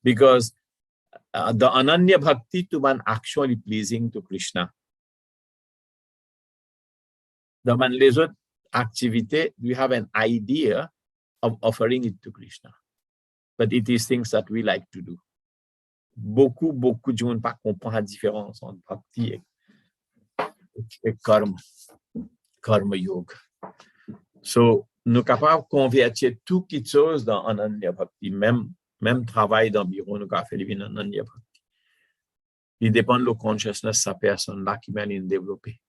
Because the Ananya Bhakti to one actually pleasing to Krishna. The man les autres activités, we have an idea of offering it to Krishna. But it is things that we like to do. Beaucoup de gens ne comprennent pas la différence entre bhakti et karma yoga. So, nous sommes capables de convertir tout quelque chose dans Ananya Bhakti. Même travail dans le bureau, nous avons fait en Ananya Bhakti. Il dépend de la consciousness de sa personne là qui vient de développer.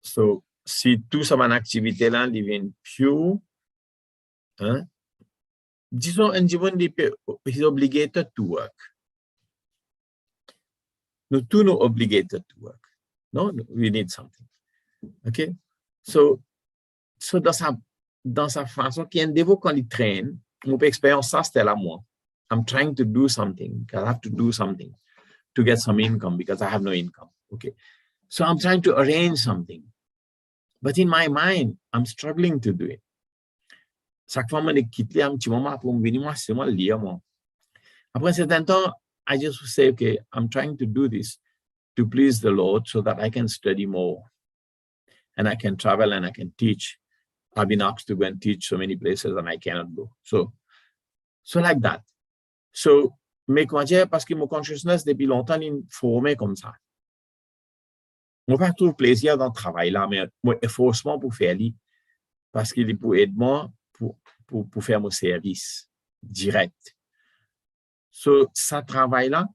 So, si tout ça, mon activité là, devient pure, Hein? Disons, un जीवन is obligated to work. Nous tous nous obligated to work. No, we need something. Okay? So dans sa façon, qui est un dévot quand il traîne, mon expérience, ça c'était là moi. I'm trying to do something. I have to do something to get some income because I have no income. Okay. So I'm trying to arrange something. But in my mind, I'm struggling to do it. Chaque fois, je quitte un petit moment pour venir, moi, c'est moi lire, moi. Après un certain temps, I just say, okay, I'm trying to do this to please the Lord so that I can study more and I can travel and I can teach. I've been asked to go and teach so many places and I cannot go. So like that. So, mais comment dire, parce que mon consciousness, depuis longtemps, il est formé comme ça. Je ne trouve pas plaisir dans le travail là, mais moi, forcément pour faire lui, parce qu'il est pour aider moi pour faire mon service direct. So, ça travail là,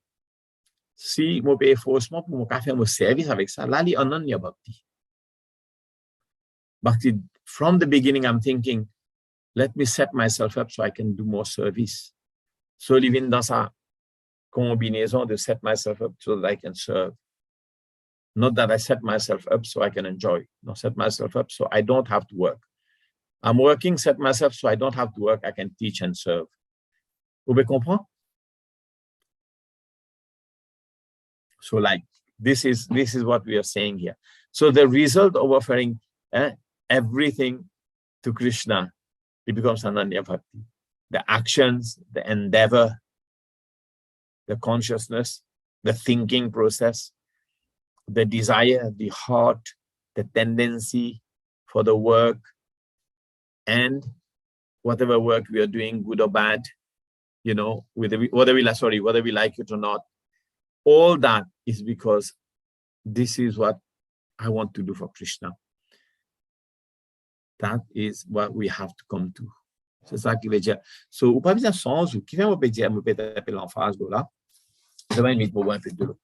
si je paye forcément pour faire mon service avec ça, là, il y a un bhakti. Bhakti, from the beginning, I'm thinking, let me set myself up so I can do more service. So, living dans sa combinaison de set myself up so that I can serve. Not that I set myself up so I can enjoy. No, set myself up so I don't have to work. I'm working, set myself so I don't have to work. I can teach and serve. Vous pouvez comprendre? So like, this is what we are saying here. So the result of offering everything to Krishna, it becomes Ananya Bhakti. The actions, the endeavor, the consciousness, the thinking process, the desire, the heart, the tendency for the work, and whatever work we are doing, good or bad, you know, whether we like it or not, all that is because this is what I want to do for Krishna. That is what we have to come to. C'est ça qui veut dire. So, ou pas besoin de sens, ou qui vient me dire, me taper l'emphase de là. Je vais mettre pour un peu de l'eau.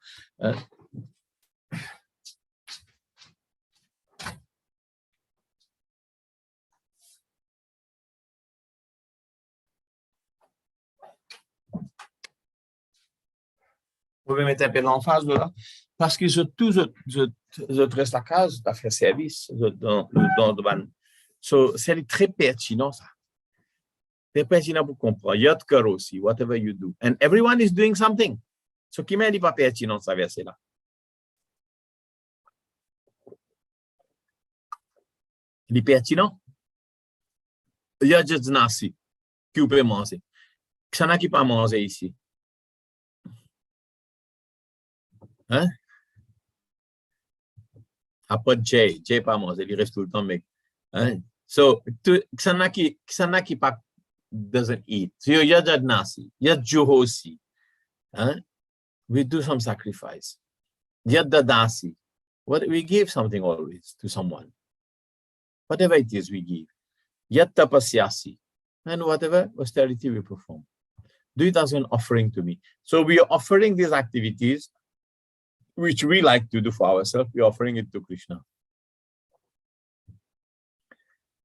Vous pouvez mettre un peu l'emphase de là. Parce que je reste la case à faire service dans le domaine. So, c'est très pertinent, ça. C'est pertinent pour comprendre. Yat kar aussi, whatever you do. And everyone is doing something. So, qui m'a dit pas pertinent, ça verset là? Il est pertinent. Il y a juste nasi qui vous pouvez manger. Qui s'en a qui pas manger ici? Hein? Après Jay pas manger, il reste tout le temps, mais hein? So, qui s'en a qui pas doesn't eat. So, il y a just nasi, il y a juho aussi. Hein? We do some sacrifice. Il y a dadasi. We give something always to someone. Whatever it is, we give. Yat tapasyasi. And whatever austerity we perform. Do it as an offering to me. So we are offering these activities, which we like to do for ourselves. We're offering it to Krishna.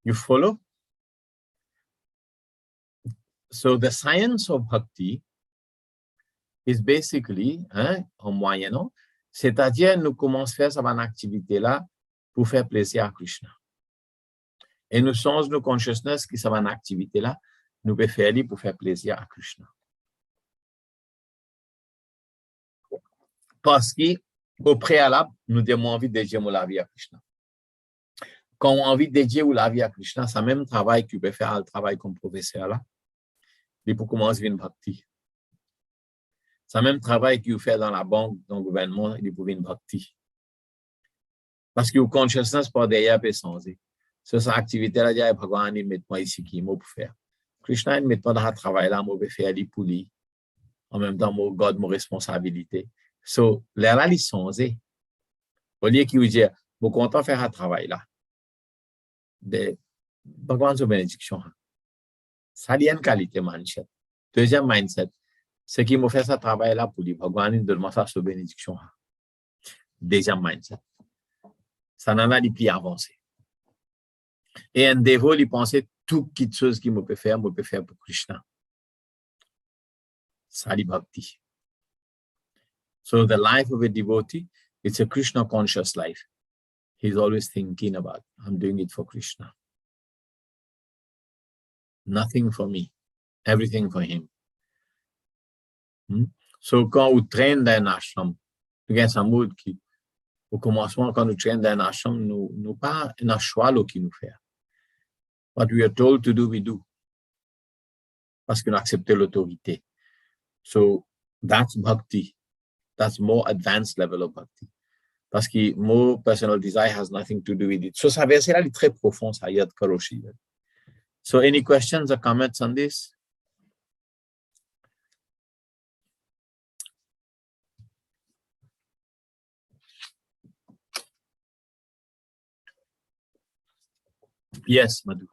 You follow? So the science of bhakti is basically, en moyennant, c'est-à-dire nous commençons à faire cette activité-là pour faire plaisir à Krishna. Et nous sommes nos consciousness qui sont en activité là, nous pouvons faire pour faire plaisir à Krishna. Parce qu'au préalable, nous avons envie de dédier la vie à Krishna. Quand on a envie de dédier la vie à Krishna, c'est le même travail que vous pouvez faire, le travail comme professeur là, et pour commencer une bhakti. C'est le même travail que vous faites dans la banque, dans le gouvernement, et pour une bhakti. Parce que vos consciousness par derrière peut changer. Cette activité-là, il y a Bhagwan, il met moi ici qui m'a pour faire. Krishna, il met pas dans le travail-là, moi, je faire pour lui. En même temps, moi, God, mon responsabilité. So, les là, ils sont au lieu qu'ils vous disent, vous content faire un travail-là. De Bhagwan, c'est une bénédiction. Ça, il y a une qualité mindset. Deuxième mindset, c'est qu'il m'a fait ce travail-là pour lui. Bhagwan, il donne ça, c'est une bénédiction. Deuxième mindset. Ça n'en a pas plus avancé. Et un dévot, il pensait toute petite chose qui me peut faire pour Krishna. Sali Bhakti. So the life of a devotee, it's a Krishna conscious life. He's always thinking about, I'm doing it for Krishna. Nothing for me, everything for him. So quand on traîne dans un ashram, il y a un mot qui, au commencement, quand nous traînons dans un ashram, nous pas un choix qui nous fait. What we are told to do, we do. Parce qu'on accepte l'autorité. So that's bhakti. That's more advanced level of bhakti. Parce que more personal desire has nothing to do with it. So ça verset là est très profond, ça y a de Karoshi. So any questions or comments on this? Yes, Madhu.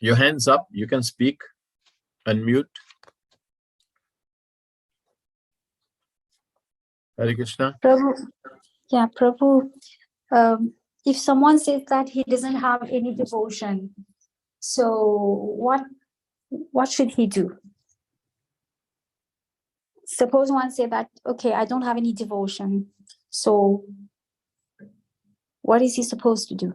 Your hands up, you can speak, unmute. Hare Krishna. Prabhu, yeah, Prabhu, if someone says that he doesn't have any devotion, so what should he do? Suppose one say that, okay, I don't have any devotion, so what is he supposed to do?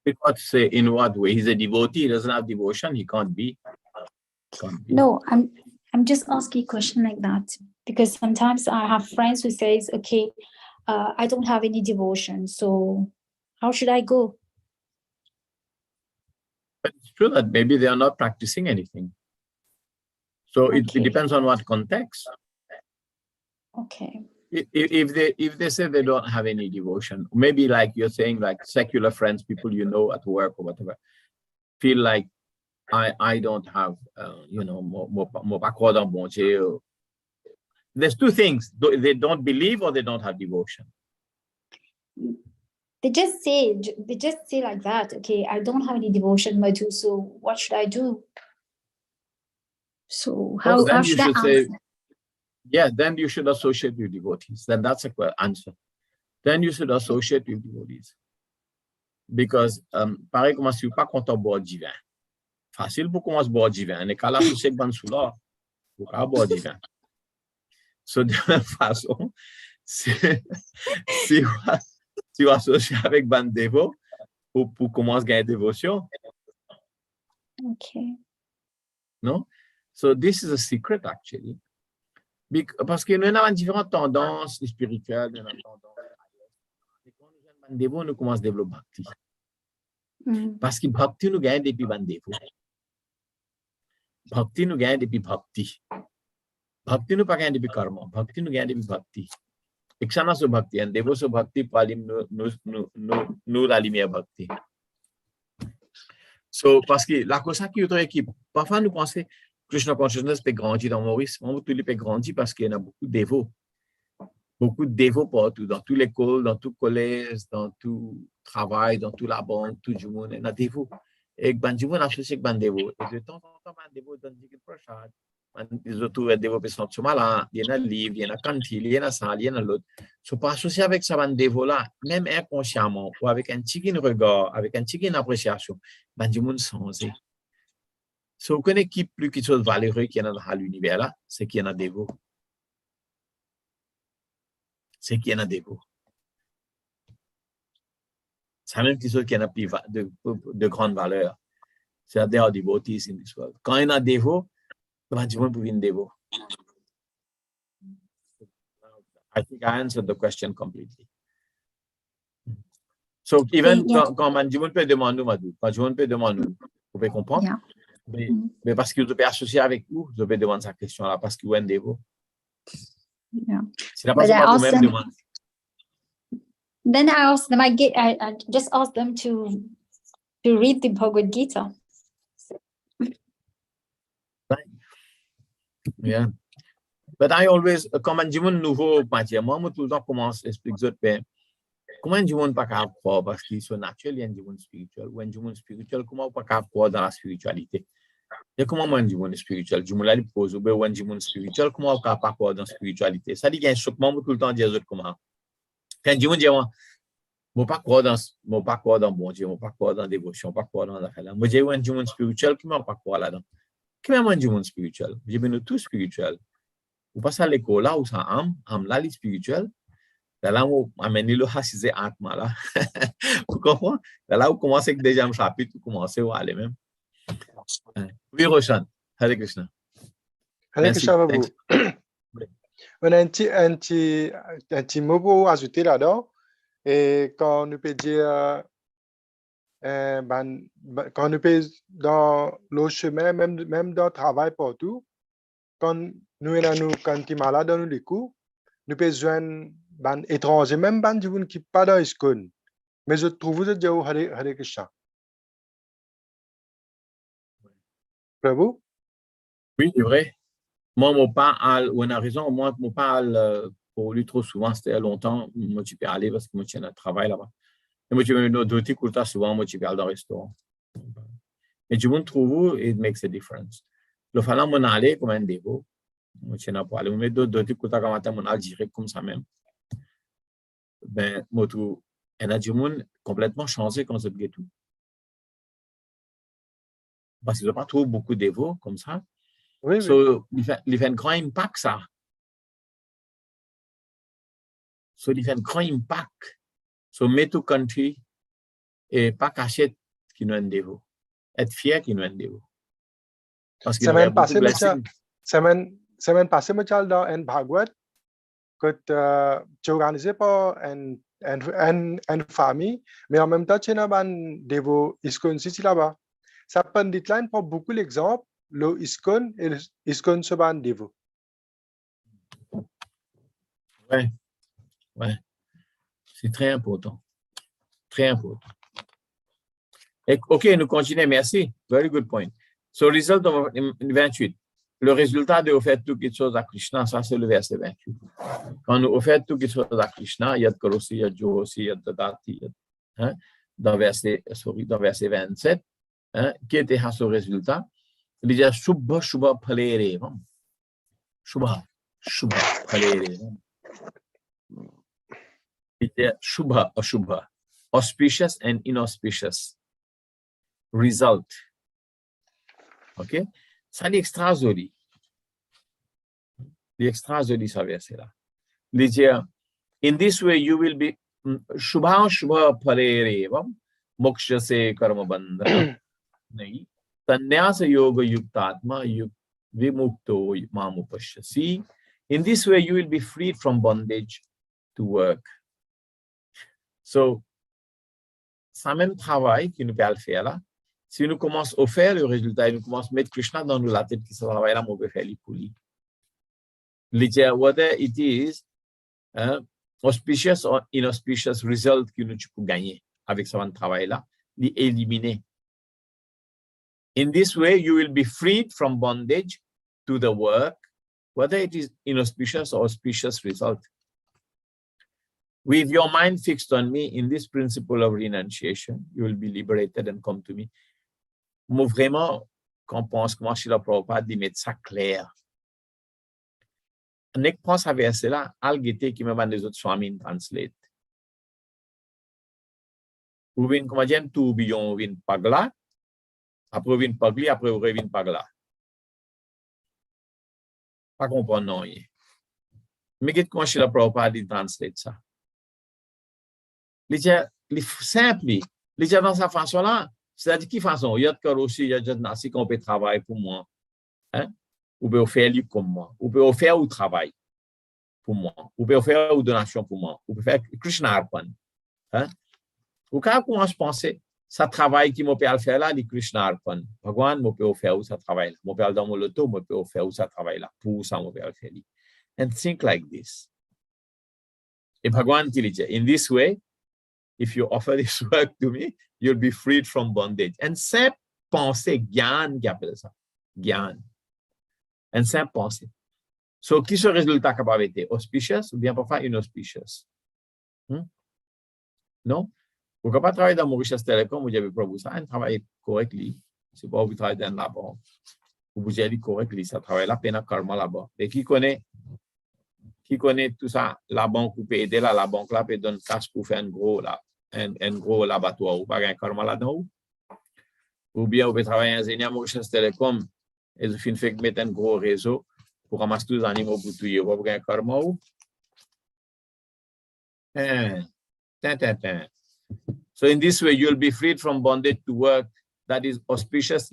In what way? He's a devotee, he doesn't have devotion, he can't be. No, I'm just asking a question like that because sometimes I have friends who says, okay, I don't have any devotion, so how should I go? But it's true that maybe they are not practicing anything. So it depends on what context. Okay. If they say they don't have any devotion, maybe like you're saying, like secular friends, people you know at work or whatever, feel like I don't have, there's two things. They don't believe or they don't have devotion. They just say like that. Okay, I don't have any devotion, Madhu, so what should I do? So how should I answer? Yeah, then you should associate with devotees. Then that's a good answer. Then you should associate with devotees. Because, pareil comme si vous pas content boire divin. Facile pour commencer boire divin. Et quand la société ban sous là, vous pas boire divin. So de la même façon, si vous associez avec ban dévot pour commencer à gagner dévotion. Okay. No? So this is a secret actually. Parce que nous avons différentes tendances spirituelles, nous avons tendances. Et quand nous avons ban dévot, nous commençons à développer bhakti. Parce que bhakti nous gagne depuis ban dévot. Bhakti nous gagne depuis bhakti. Bhakti nous pas gagne depuis karma. Bhakti nous gagne depuis bhakti. Ikshana so bhakti, and devo so bhakti palim nous la lumière bhakti. So, parce que la cosa qui est qui parfois nous pensons Krishna consciousness peut grandir dans Maurice, on tout peut grandir parce qu'il y a beaucoup de dévots partout, dans toute l'école, dans tout collège, dans tout travail, dans toute la banque, tout le monde, il y a des dévots. Et quand je vois associé avec des dévots, et de temps en temps, des dévots donnent des prochains, les autres développent sont sur malin, il y a un livre, il y a un cantine, il y a un salle, il y a l'autre. So, pas associé avec ça, des dévots-là, même inconsciemment, ou avec un petit regard, avec un petit appréciation, du monde sensé. So, aucune équipe plus quelque chose de valeureux qu'il y en a dans l'univers là, c'est qu'il y en a des dévots. C'est qu'il y en a des dévots. C'est la même chose qu'il y en a plus de grande valeur. C'est there are devotees in this world. Quand il y en a des dévots, du monde pour une dévot. I think I answered the question completely. So, even quand Manjimon peut demander, quand Manjimon peut demander, vous pouvez comprendre? Yeah. Mais parce que vous pouvez associer avec vous, vous pouvez demander cette question-là parce que vous êtes dévot. Yeah. C'est la personne qui vous-même demande. Then I asked them, I just asked them to read the Bhagavad Gita. Right. Yeah. But I always, quand un monde nouveau matière, moi, tout le temps commence à expliquer comment un monde pas capable de croire parce qu'ils sont naturels, il y a un monde spirituel. Ou un monde spirituel, comment pas capable de croire dans la spiritualité? Et comment on dit monde spirituel? Du monde là, il pose, ou bien on dit monde spirituel, comment on peut pas croire dans la spiritualité? Ça dit qu'il y a un choquement tout le temps dire autres comment. Quand du monde dit, moi pas croire dans bon Dieu, moi pas croire dans dévotion, pas croire dans la là. Moi dis on dit monde spirituel, qui m'a pas croire là-dedans? Qui m'a dit monde spirituel? J'ai bien nous tous spirituels. Ou pas à l'école là, ou ça âme là, les spirituels. Là, on amène le hassisé atma là. Vous comprenez? Là, on commence avec déjà un chapitre, vous commencez à aller même. Oui, Roshan. Hare Krishna. Hare Krishna, Prabhu. On a un petit mot pour ajouter là-dedans. Et quand on peut dire, quand on peut dans le chemin, même dans le travail partout, quand nous sommes malades dans les coups, nous pouvons joindre des étrangers, même des gens qui ne sont pas dans l'ISKCON. Mais je trouve que c'est Hare Krishna. Prabhu? Oui, c'est vrai. Moi, mon père, on a raison, moi, mon père, pour lui trop souvent, c'était longtemps, moi, tu peux aller parce que moi, tu as un travail là-bas. Et moi, tu peux me doter souvent, moi, tu peux aller dans le restaurant. Mais tu me trouves, it makes a difference. Le fallait m'en aller comme un dévot. Moi, tu n'as pas aller. Mais doter comme matin, mon aller direct comme ça même. Ben, moi, trouve, il y a du monde complètement changé comme ça, tout. Parce qu'il n'y a pas trop beaucoup de dévots comme ça. Oui, So, il fait un grand impact, ça. So, il fait un grand impact. So, mets tout country et pas cacher qu'il nous a un dévot. Être fier qu'il nous a un dévot. Parce qu'il y a beaucoup de blessings. Semaine passée, je dans un Bhagavad que tu organisé par une famille, mais en même temps, tu as un dévot ISKCON ici là-bas. Ça peut décliner pour beaucoup d'exemples, le ISKCON et l'ISKCON se ban dévot. Ouais, ouais. C'est très important. Très important. Et, OK, nous continuons. Merci. Very good point. So, result of 28. Le résultat de offrir toutes choses à Krishna, ça c'est le verset 28. Quand nous offrons toutes choses à Krishna, il y a de Karosi, il y a de Josi, il y a de Dati, hein, dans verset 27, hein, qui était à ce résultat? Il dit Shubha Shubha Phalerevam. Shubha Shubha Phalerevam. Il dit Shubha Ashubha. Auspicious and inauspicious result. OK? Ça est extra joli. L'extra joli, ça verset là. Il dit in this way you will be Shubha Shubha Phalerevam Moksha se Karma Bandhana. Nahi. Sannyasa Yoga Yuktatma Vimukto Mamupashyasi. In this way, you will be freed from bondage to work. So, ça même travail qui nous peut faire là, si nous commençons à faire le résultat, nous commençons à mettre Krishna dans la tête qui ce travail là, on peut faire les poulies. Whether it is auspicious or inauspicious result que nous pouvons gagner avec ce travail là, l'éliminer. In this way, you will be freed from bondage to the work, whether it is inauspicious or auspicious result. With your mind fixed on me in this principle of renunciation, you will be liberated and come to me. Moi, vraiment, qu'on pense comment Srila Prabhupada dit mettre ça clair. On pense à verset là, al-gete qui me van des autres swamis translate. Ou bien, comment dire, tout bion vin pagla, après vin pagli, après vin pagla. Pas comprendre non. Mais qu'est-ce que Srila Prabhupada dit translate ça? Les simple, les gens dans sa façon là, c'est-à-dire qui façon, il y a de aussi, il y a de nasi qu'on peut travailler pour moi, hein? Ou peut faire lui comme moi, ou peut faire au travail pour moi, ou peut faire aux donations pour moi, ou peut faire Krishna Arpan, hein? Ou quand on commence à penser, ça travail qui m'a peut faire là, dit Krishna Arpan, Bhagwan m'a peut faire où ça travaille là, m'a peut dans mon loto, m'a peut faire où ça travaille là, pour ça m'a peut faire lui. And think like this. Et Bhagwan dit, in this way, if you offer this work to me, you'll be freed from bondage. And simple pensée, gyan, qui appelle ça. Gyan. And simple pensée. So, qui ce résultat capable d'être auspicious ou bien parfois inauspicious? Non? Vous ne pouvez pas travailler dans Mauritius Telecom, vous avez Prabhu ça, un travail correct, c'est pas vous travaillez dans la banque. Vous allez correct, ça travaille là, peine à karma là-bas. Et qui connaît tout ça, la banque peut aider là, la banque là peut donner cash pour faire un gros laboratoire, ou pas un karma là-dedans. Ou bien vous pouvez travailler en ingénieur Mauritius Télécom et vous finissez mettre un gros réseau pour ramasser tous les animaux pour tuer. Vous avez un karma ou? So in this way, you'll be freed from bondage to work that is auspicious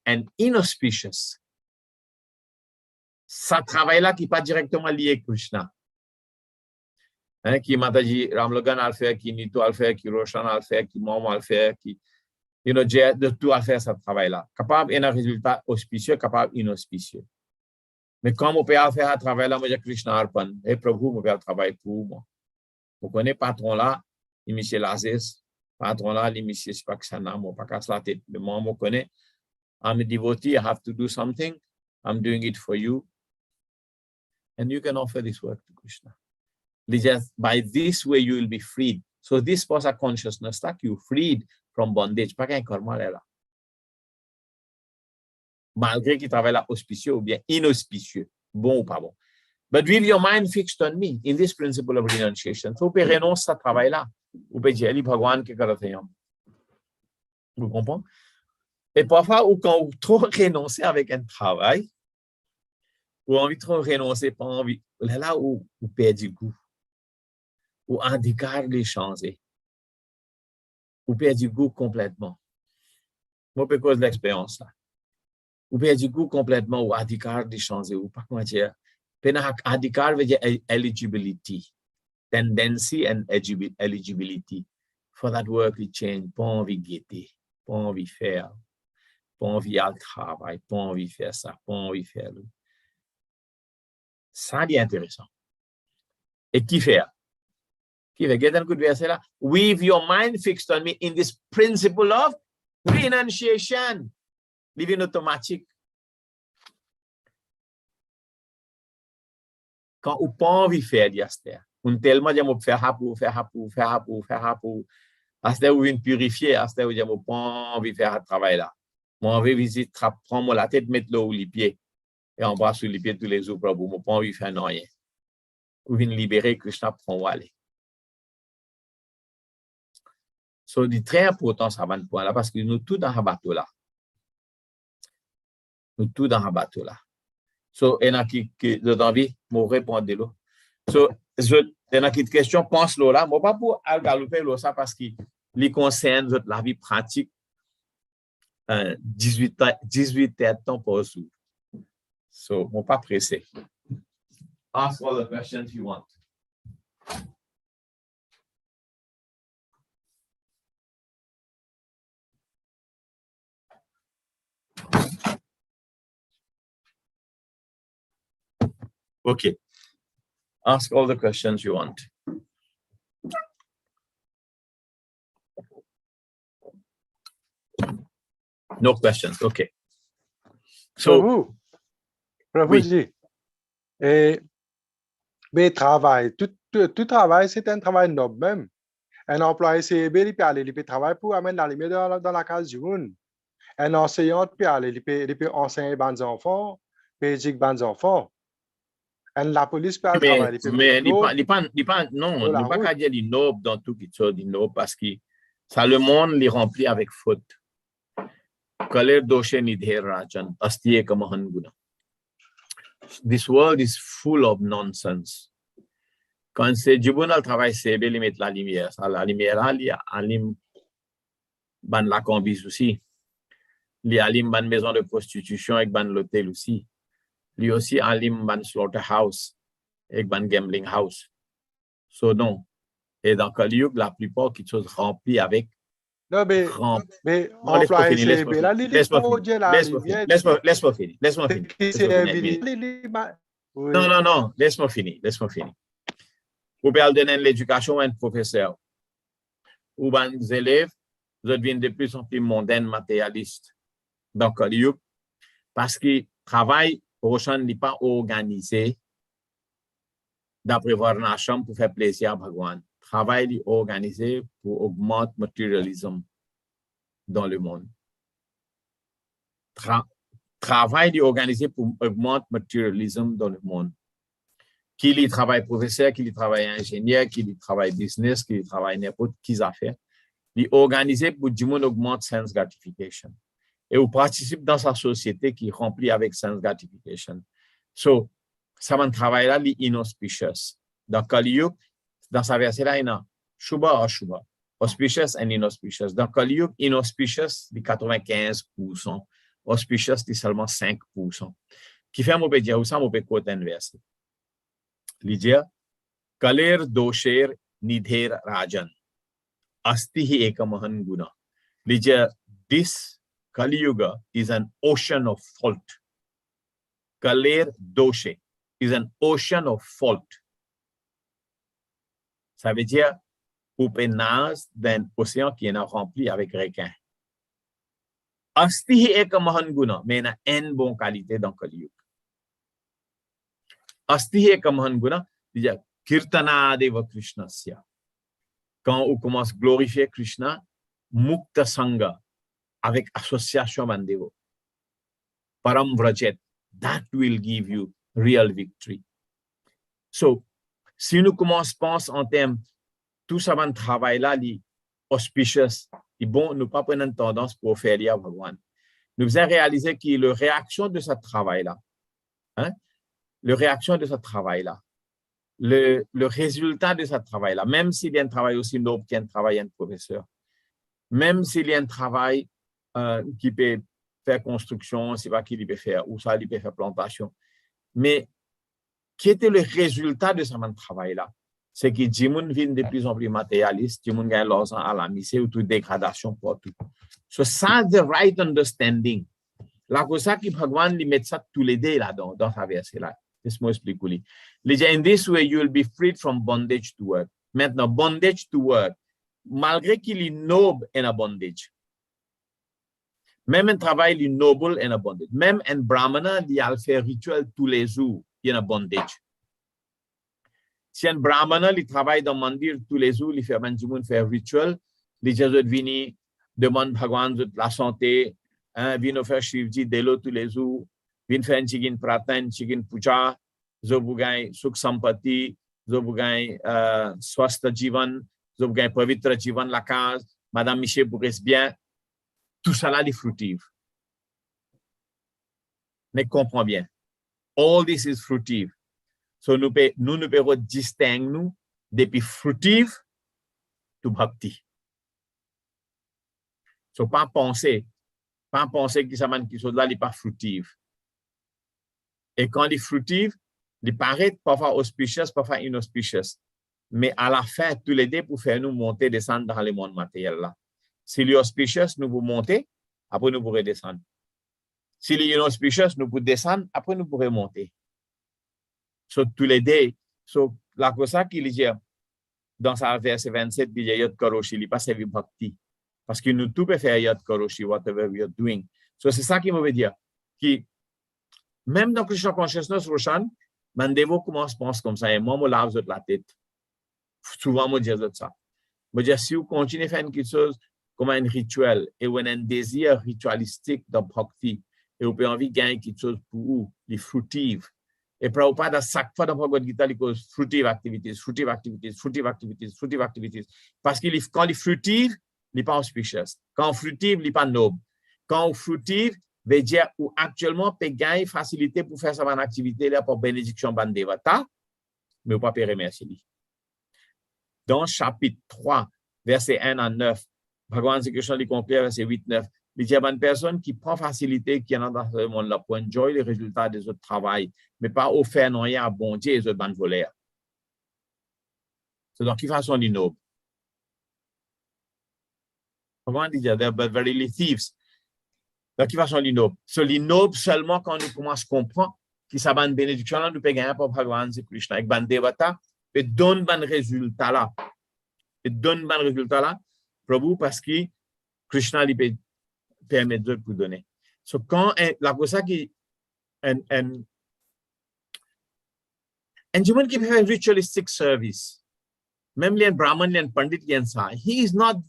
and inauspicious. Ça travail là qui n'est pas directement lié à Krishna. Qui Mataji Ramlogan a fait, qui Nito a fait, qui Roshan a fait, qui Momo a fait, qui de tout à faire ce travail-là. Capable d'un résultat auspicieux, capable inauspicieux. Mais comme on peut faire un travail là, moi, j'ai Krishna Arpan, et Prabhu, on peut travailler pour moi. Vous connaissez patron là, il monsieur Lazis, patron là, il monsieur Spaksana, moi, pas casse la tête. Mais moi, on connaît, I'm a devotee, I have to do something, I'm doing it for you. And you can offer this work to Krishna. Just by this way, you will be freed. So this was a consciousness that you freed from bondage. Pas qu'un karma là. Malgré qu'il travaille là auspicieux ou bien inauspicieux, bon ou pas bon. But with your mind fixed on me, in this principle of renunciation, so vous pouvez renoncer à ce travail-là. Vous pouvez dire, Bhagwan qui est vous comprenez? Et parfois, ou quand vous trop renoncez avec un travail, ou envie de trop renoncer, pas envie, là où vous perdez du goût, ou handicap les changer, vous perdez du goût complètement. Moi, je peux cause l'expérience là. Vous perdez du goût complètement, ou handicap les changer, ou pas comment dire. Handicap veut dire eligibility, tendency and eligibility. For that work to change, pas envie de guetter, pas envie de faire, pas envie de travail, pas envie de faire ça, pas envie de faire l'autre. Ça, c'est intéressant. Et qui fait? Qui fait? Get un coup de verset là. With your mind fixed on me in this principle of renunciation. Living automatique. Quand on n'a pas envie de faire d'Aster, on tellement dit on faire pour. Aster ou une purifier, Aster ou dit on pas envie de faire un travail là. Moi envie visite, prendre la tête, mettre l'eau les pieds et embrasser les pieds tous les jours pour moi pas envie de faire rien. Ou venir libérer Krishna prend aller. So c'est très important ça va point là parce que nous tous dans un bateau là. Nous tous dans un bateau là. So, il y en a qui ont envie de répondre là. So, il y en a qui ont question, pense là. Moi, pas pour galoper ça parce qu'il concerne la vie pratique 18 temps par jour. So, moi, pas pressé. Ask all the questions you want. Okay. Ask all the questions you want. No questions. Okay. So, Prabhuji, et mais travail, tout travail, c'est un travail noble même. Un employé CB, il peut aller, il peut travailler pour amener la lumière dans la case jaune. Un enseignant peut aller, il peut enseigner les enfants, il peut éduquer les enfants. Et la police peut travailler. Mais il pas qu'à dire du noble dans tout qui soit du noble parce que ça le monde les remplit avec faute. This world is full of nonsense. Quand c'est du bon travail, c'est bien de mettre la lumière. La lumière, il y a la combis aussi. Il y a une maison de prostitution avec l'hôtel aussi. Il y a aussi un slaughterhouse avec un gambling house. So non. Et dans Kali Yuga, la plupart qui sont remplis avec. Non, mais employé CB, laisse-moi finir. Non, laisse-moi finir. Vous pouvez donner l'éducation à un professeur. Ou à des élèves, vous devenez de plus en plus mondaines, matérialistes. Dans Kali Yuga, parce que le travail, Roshan n'est pas organisé d'après voir dans la chambre pour faire plaisir à Bhagwan. Travail est organisé pour augmenter le matérialisme dans le monde. travail organisé pour augmenter le matérialisme dans le monde. Qui y travaille professeur, qui y travaille ingénieur, qui y travaille business, qui y travaille n'importe qui affaire. Il est organisé pour que le monde augmente sense gratification. Et on participe dans sa société qui est remplie avec sense gratification. So, ça va travailler là, il est inauspicious. Dans Kali Yuga, dans sa verset là, il y a Shubha or Shubha, auspicious and inauspicious. Dans Kali Yuga, inauspicious, c'est 95%. Auspicious, c'est seulement 5%. Qui fait, on peut dire, ou ça, on peut quoter un verset. Il dit, Kaler dosher nidher rajan, astihi ekamahan guna. Il dit, this Kali Yuga is an ocean of fault. Kaler doshe is an ocean of fault. Ça veut dire, ou pénage d'un océan qui est rempli avec requins. Astihi ekamahan guna, mais il y a une bonne qualité dans Kali Yuga. Astihi ekamahan guna, il dit, Kirtana deva Krishnasya. Quand on commence à glorifier Krishna, Mukta Sangha, avec association Bandevo. Param Vrajet, that will give you real victory. So, si nous commençons à penser en termes, tout ça va travail là, auspicious, bon, nous pas prendre une tendance pour faire lire Bhagwan. Nous avons réalisé que la réaction de ce travail-là, le résultat de ce travail-là, même s'il y a un travail aussi noble qu'un travail d'un professeur, même s'il y a un travail qui peut faire construction, c'est pas qui peut faire, ou ça, il peut faire plantation. Mais, qui était le résultat de ce travail-là? C'est que les gens viennent de plus en plus matérialistes, les gens gagnent l'argent à la mise ou toute dégradation pour tout. So, ça, the right understanding. Là, pour ça que Bhagwan lui met ça tous les deux là-dedans, dans sa verset-là. Laisse-moi expliquer. Il dit, in this way, you will be freed from bondage to work. Maintenant, bondage to work, malgré qu'il est noble en bondage. Même un travail est noble en bondage. Même un brahmana, il a fait rituel tous les jours, il a bondage. Si un brahmana, il travaille dans le mandir tous les jours, il fait un rituel, les gens viennent, demandent Bhagwan la santé, viennent faire Shivji de l'eau tous les jours, viennent faire un chigin pratan, chigin puja, zobugay sukh sampati, zobugay swasta jivan, zobugay pavitra jivan la case, Madame Michel pour rester bien, tout ça là est fructif. Mais comprends bien, all this is fructif. So nous pouvons distinguer nous depuis fructif to bhakti. So pas penser que ça man qui sont là n'est pas fructif. Et quand il est fructif, il paraît parfois auspicious, parfois inauspicious. Mais à la fin, tous les deux pour faire nous monter, descendre dans le monde matériel là. S'il est auspicious, nous pouvons monter, après nous pourrons descendre. S'il est inauspicious, nous pouvons descendre, après nous pourrons monter. So, tous les deux, so, la chose qu'il dit dans sa verset 27, il dit Yad Karoshi, il n'est pas servi bhakti. Parce que nous tout peut faire Yad Karoshi, whatever we are doing. So, c'est ça qu'il me veut dire. Que même dans Krishna Consciousness, Roshan, Mandevo commence à penser comme ça, et moi, je lave la tête. Souvent, je dis ça. Je dis, si vous continuez à faire quelque chose comme un rituel, et vous avez un désir ritualistique dans bhakti, et vous avez envie de gagner quelque chose pour vous, les fructifs. Et Prabhupada, chaque fois dans Bhagavad Gita, il dit fruitive activities. Parce que quand il est fructif, il n'est pas auspicious. Quand fructif, il n'est pas noble. Quand fructif, veut dire où actuellement, peut gagner facilité pour faire sa activité là pour bénédiction Bandevata, mais on ne peut pas remercier. Dans chapitre 3, verset 1 à 9, Bhagavan Sri Krishna dit conclut verset 8-9. Il y a une personne qui prend facilité, qui est dans ce monde-là pour enjoy les résultats des autres travail, mais pas au faire non à bon Dieu et les autres voleurs. C'est donc qui façon les nobles. Comment dire, they're very thieves. Donc qui façon les nobles. So les nobles seulement quand nous commençons à comprendre que ça va une bénédiction là, nous pouvons gagner pour Bhagavan Sri Krishna. Avec Bandevata, et donne bon résultat là. Et donne bon résultat là, Prabhu, parce que Krishna lui peut permettre de vous donner. So, quand la chose qui un qui fait ritualistic service, Même les Brahman, les Pandit, les ça, he is not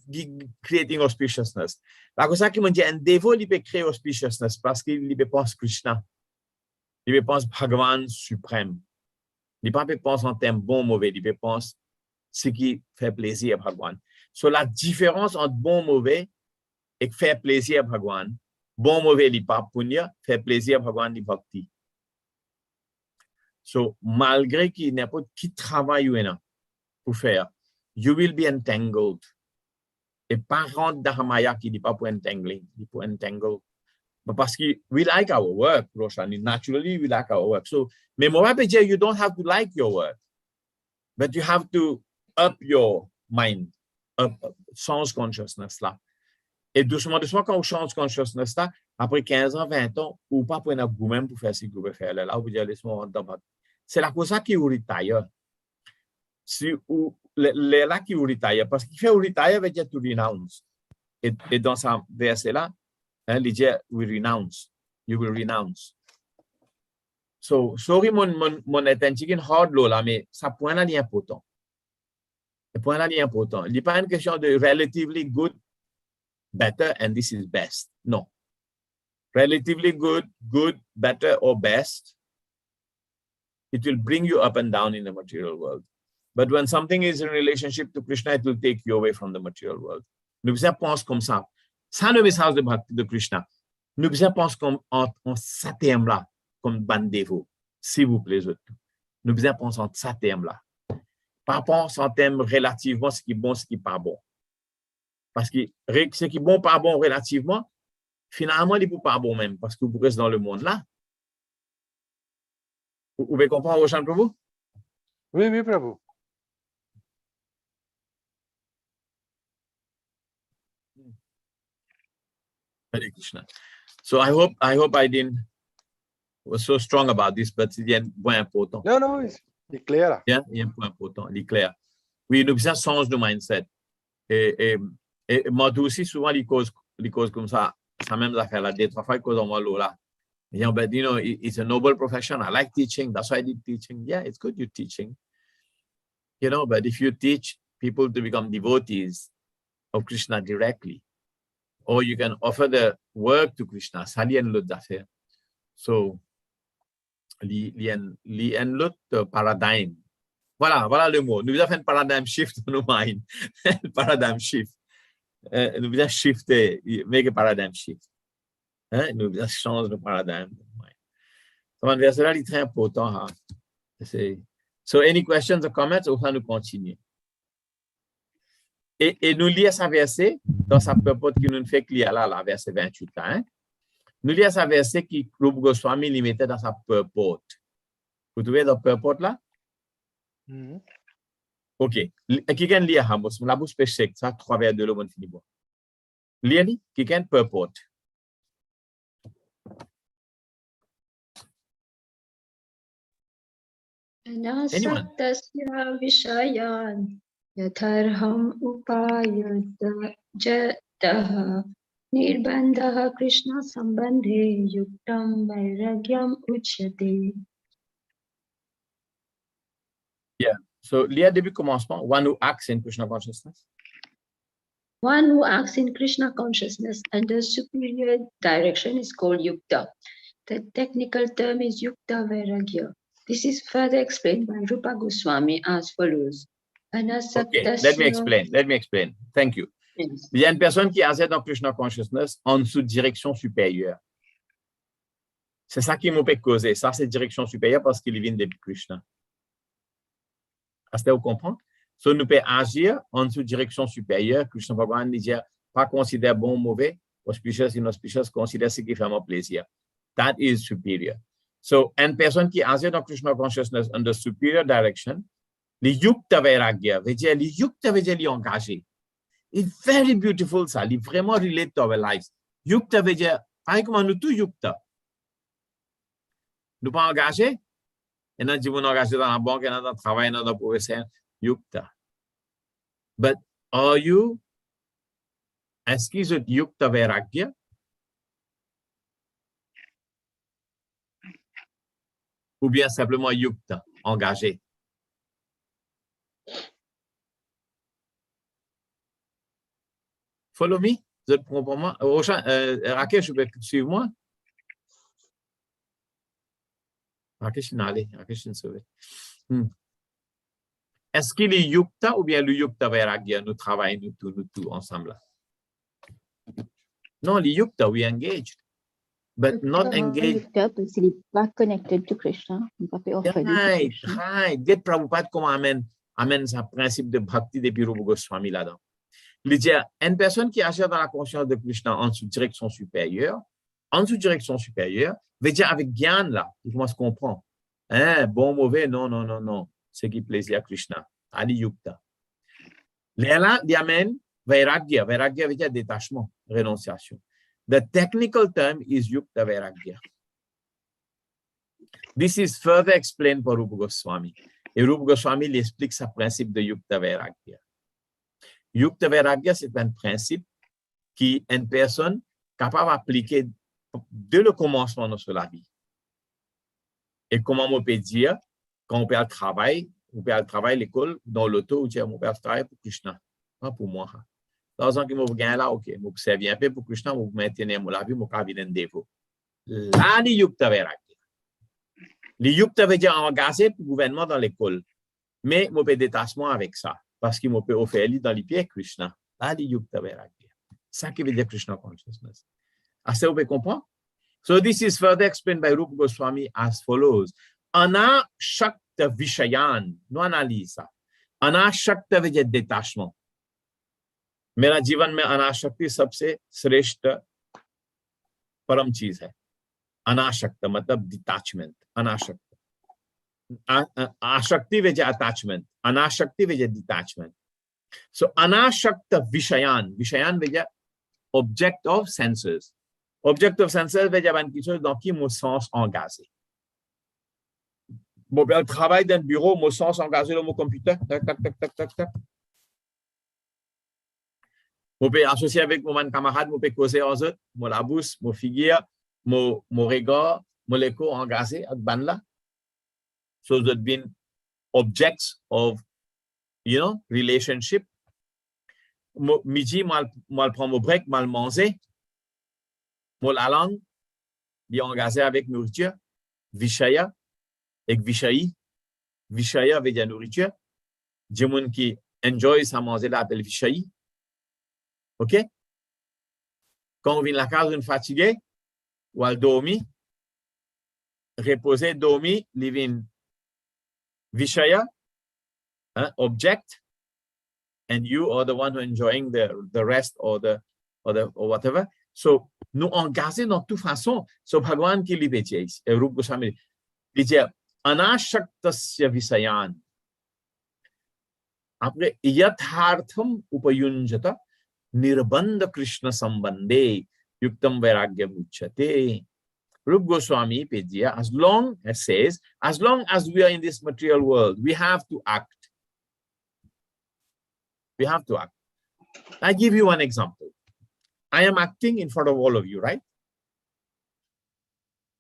creating auspiciousness. La chose qui me dit, un dévot, il peut créer auspiciousness parce qu'il pense Krishna. Il pense Bhagavan suprême. Il ne pense en termes bon, mauvais. Il pense ce qui fait plaisir à Bhagavan. So, la différence entre bon, mauvais et faire plaisir à Bhagavan, bon, mauvais, il pas punya, faire plaisir à Bhagavan, il bhakti. So, malgré qu'il n'y a pas qui travaille pour faire, you will be entangled. Et pas rentrer dans la maya qui dit pas pour entangler, il pour entangle. Parce que we like our work, Roshani. Naturally, we like our work. So, mais moi, you don't have to like your work, but you have to up your mind, up change consciousness là. Et doucement, quand on change consciousness là, après 15 ans, 20 ans, ou pas pour vous-même pour faire ce que vous pouvez faire là, vous allez c'est la chose qui vous retire. Si ou les là qui vous retire, parce qu'il fait retire veut dire to renounce. Et dans ce verset là, il dit we renounce, you will renounce. So sorry mon attention hard là, mais ça point là est important. Le point là est important. Il n'est pas une question de relatively good, better, and this is best. Non. Relatively good, good, better, or best, it will bring you up and down in the material world. But when something is in relationship to Krishna, it will take you away from the material world. Nous pensons comme ça. Ça le message de Krishna. Nous pensons comme en ce terme-là, comme bandez-vous, s'il vous plaît. Nous pensons en ce terme-là. Pas penser en termes relativement ce qui est bon, ce qui n'est pas bon. Parce que ce qui est bon, pas bon relativement, finalement, il n'est pas bon même, parce que vous restez dans le monde là. Vous pouvez comprendre, Roshan Prabhu? Oui, oui, Prabhu. Hare Krishna. So I hope I didn't was so strong about this, but c'est un point important. Non, non, c'est clair. Yeah, il y a un point important, il est clair. Oui, nous devons changer de mindset. Et moi aussi, souvent, les causes comme ça même affaire là, des trois fois, cause en moi là. Yeah, but you know, it's a noble profession. I like teaching. That's why I did teaching. Yeah, it's good you're teaching. You know, but if you teach people to become devotees of Krishna directly, or you can offer the work to Krishna, ça lien l'autre d'affaire. So, lien l'autre paradigme. Voilà le mot. Nous avons fait un paradigm shift dans nos minds. Paradigm shift. Nous devons shifter, make a paradigm shift. Nous devons changer le paradigme. Ce verset-là est très important. So, any questions or comments, ou ça nous continue. Et nous lisons ce verset dans sa purport qui nous fait lire là, verset 28. Hein? Nous lisons ce verset qui Rupa Goswami lui mettait dans sa purport. Vous trouvez dans purport là? OK. Quelqu'un lit à Hamos, la bouche péché, ça, 3 vers 2, le monde finit bon. Lis, quelqu'un purport. Anasaktasya vishayan yatharham upayatah nirbandha Krishna sambandhe yuktam vairagyam uchyate. Yeah. So, lis début commencement, one who acts in Krishna consciousness. One who acts in Krishna consciousness under superior direction is called yukta. The technical term is yukta vairagya. This is further explained by Rupa Goswami as follows. Okay, let me explain. Thank you. Yes. Il y a une personne qui agit dans Krishna consciousness en dessous de direction supérieure. C'est ça qui m'a fait causer. Ça, c'est direction supérieure parce qu'il vient de Krishna. Est-ce que vous comprenez? So, nous pouvons agir en dessous de direction supérieure. Krishna Bhagavan dit pas considère bon ou mauvais, auspicious, inauspicious, considère ce qui fait mon plaisir. That is superior. So, une personne qui agit dans Krishna consciousness under superior direction, les yukta vairagya, veut dire les yukta veut dire les engagés. It's very beautiful ça, il vraiment relate to our lives. Yukta veut dire, pareil comme nous tous yukta. Nous pas engagés, et nous disons engagés dans la banque, et dans le travail, dans le professeur, yukta. But are you, est-ce qu'ils sont yukta vairagya? Ou bien simplement yukta, engagé? Follow me? Vous êtes pour moi? Rakesh, vous pouvez suivre moi? Rakesh n'est allé, Rakesh n'est sauvé. Est-ce qu'il est yukta ou bien le yukta vairagya? Nous travaillons nous tous ensemble. Non, le yukta, we engaged. But not engaged. Yukta, parce qu'il n'est pas connected to Krishna. Il n'a pas fait offering to Krishna. Right. Get Prabhupada comment amène ce principe de bhakti depuis Rupa Goswami là-dedans. Il dit, une personne qui agit dans la conscience de Krishna en dessous direction supérieure, veut dire avec Gyan là, il commence à comprendre. Hein, bon, mauvais, non. Ce qui plaît à Krishna. Adi Yukta. Là, il amène Vairagya. Vairagya veut dire détachement, rénonciation. The technical term is Yukta Vairagya. This is further explained by Rupa Goswami. Et Rupa Goswami l'explique ce principe de Yukta Vairagya. Yukta Vairagya, c'est un principe qui est une personne capable d'appliquer dès le commencement de la vie. Et comment on peut dire, quand on peut travailler, l'école, dans l'auto, on dit, on peut travailler pour Krishna, pas pour moi. Dans un qui m'a gagné là, ok, je servis un peu pour Krishna, je maintenir la vie, je vais un défaut. Là, les Yukta Vairagya. Les Yukta veut dire engagé pour le gouvernement dans l'école. Mais je peux détachement avec ça. Parce qu'il peut offrir dans les pieds Krishna. Là, les Yukta Vairagya. Ça qui veut dire Krishna consciousness. Est-ce que vous pouvez comprendre? So this is further explained by Rupa Goswami as follows. Ana Shakta Vishayan. Nous analysons ça. Ana Shakta veut dire détachement. मेरा जीवन में अनाशक्ति सबसे श्रेष्ठ परम चीज है अनाशक्त मतलब डिटैचमेंट अनाशक्त आशक्ति विजय अटैचमेंट अनाशक्ति विजय डिटैचमेंट सो अनाशक्त विषयान विजय object of senses veut dire quelque chose dans qui mon sens engagé. Mon père travaille dans le bureau, mon sens engagé dans mon computer, tac. Je peux associer avec mon camarade, je peux causer aux autres, mon la bouche, mon figure, mon regard, mon écho engagé avec ban là. So that being objects of, relationship. Midi, moi prends mon break, mal manger. Moi la langue, bien engagé avec nourriture. Vishaya, avec vishayi. Vishaya veut dire nourriture. Des gens qui enjoy sa manger là appelle vishayi. OK? Quand on vient de la case, on est fatigué, ou à dormir, reposer, dormir, living Vishaya, object, and you are the one who enjoying the rest or whatever. So, nous engager dans toute façon. So, Bhagavan qui lui dit ici, Rupa Goswami dit, anashaktasya visayan. Après, yathartham upayunjata. Nirbandha Krishna Sambandhe Yuktam Vairagyam Uchate. Rupa Goswami Pedya, as long as we are in this material world, we have to act. We have to act. I give you one example. I am acting in front of all of you, right?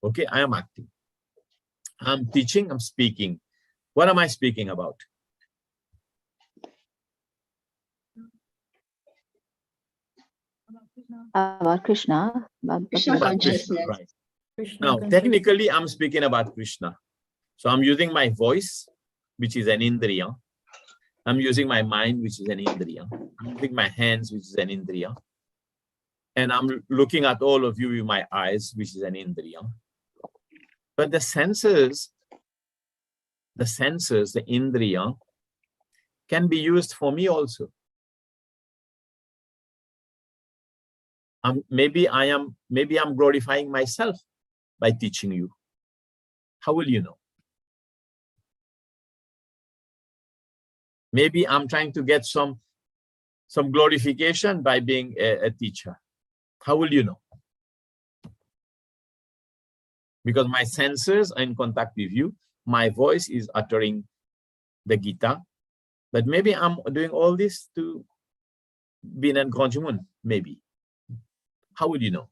Okay, I am acting. I'm teaching, I'm speaking. What am I speaking about? About Krishna. Krishna consciousness. Right. Now, technically, I'm speaking about Krishna. So I'm using my voice, which is an indriya. I'm using my mind, which is an indriya. I'm using my hands, which is an indriya. And I'm looking at all of you with my eyes, which is an indriya. But the senses, the indriya, can be used for me also. Maybe I'm glorifying myself by teaching you. How will you know? Maybe I'm trying to get some glorification by being a teacher. How will you know? Because my senses are in contact with you. My voice is uttering the Gita. But maybe I'm doing all this to be an Granjamun, maybe. How would you know?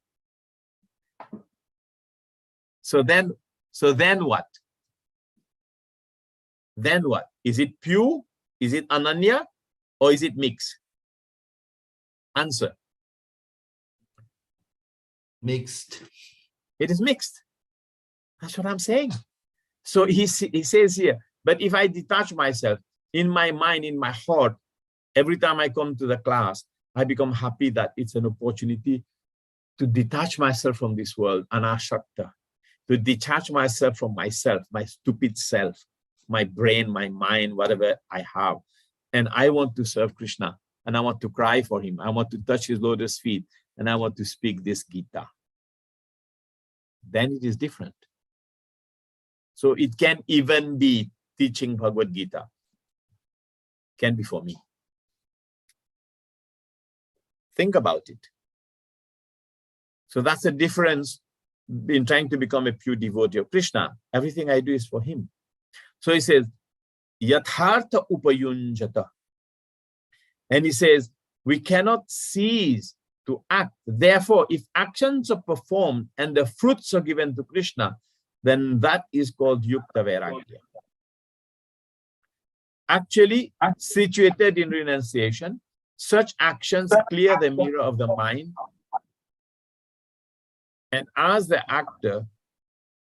So then what? Then what? Is it pure? Is it ananya? Or is it mixed? Answer. Mixed. It is mixed. That's what I'm saying. So he says here, but if I detach myself in my mind, in my heart, every time I come to the class, I become happy that it's an opportunity to detach myself from this world, anashakta, to detach myself from myself, my stupid self, my brain, my mind, whatever I have. And I want to serve Krishna, and I want to cry for him. I want to touch his lotus feet, and I want to speak this Gita. Then it is different. So it can even be teaching Bhagavad Gita. Can be for me. Think about it. So that's the difference in trying to become a pure devotee of Krishna. Everything I do is for him. So he says, Yathartha upayunjata. And he says, we cannot cease to act. Therefore, if actions are performed and the fruits are given to Krishna, then that is called Yukta Vairagya. Actually, situated in renunciation, such actions clear the mirror of the mind. And as the actor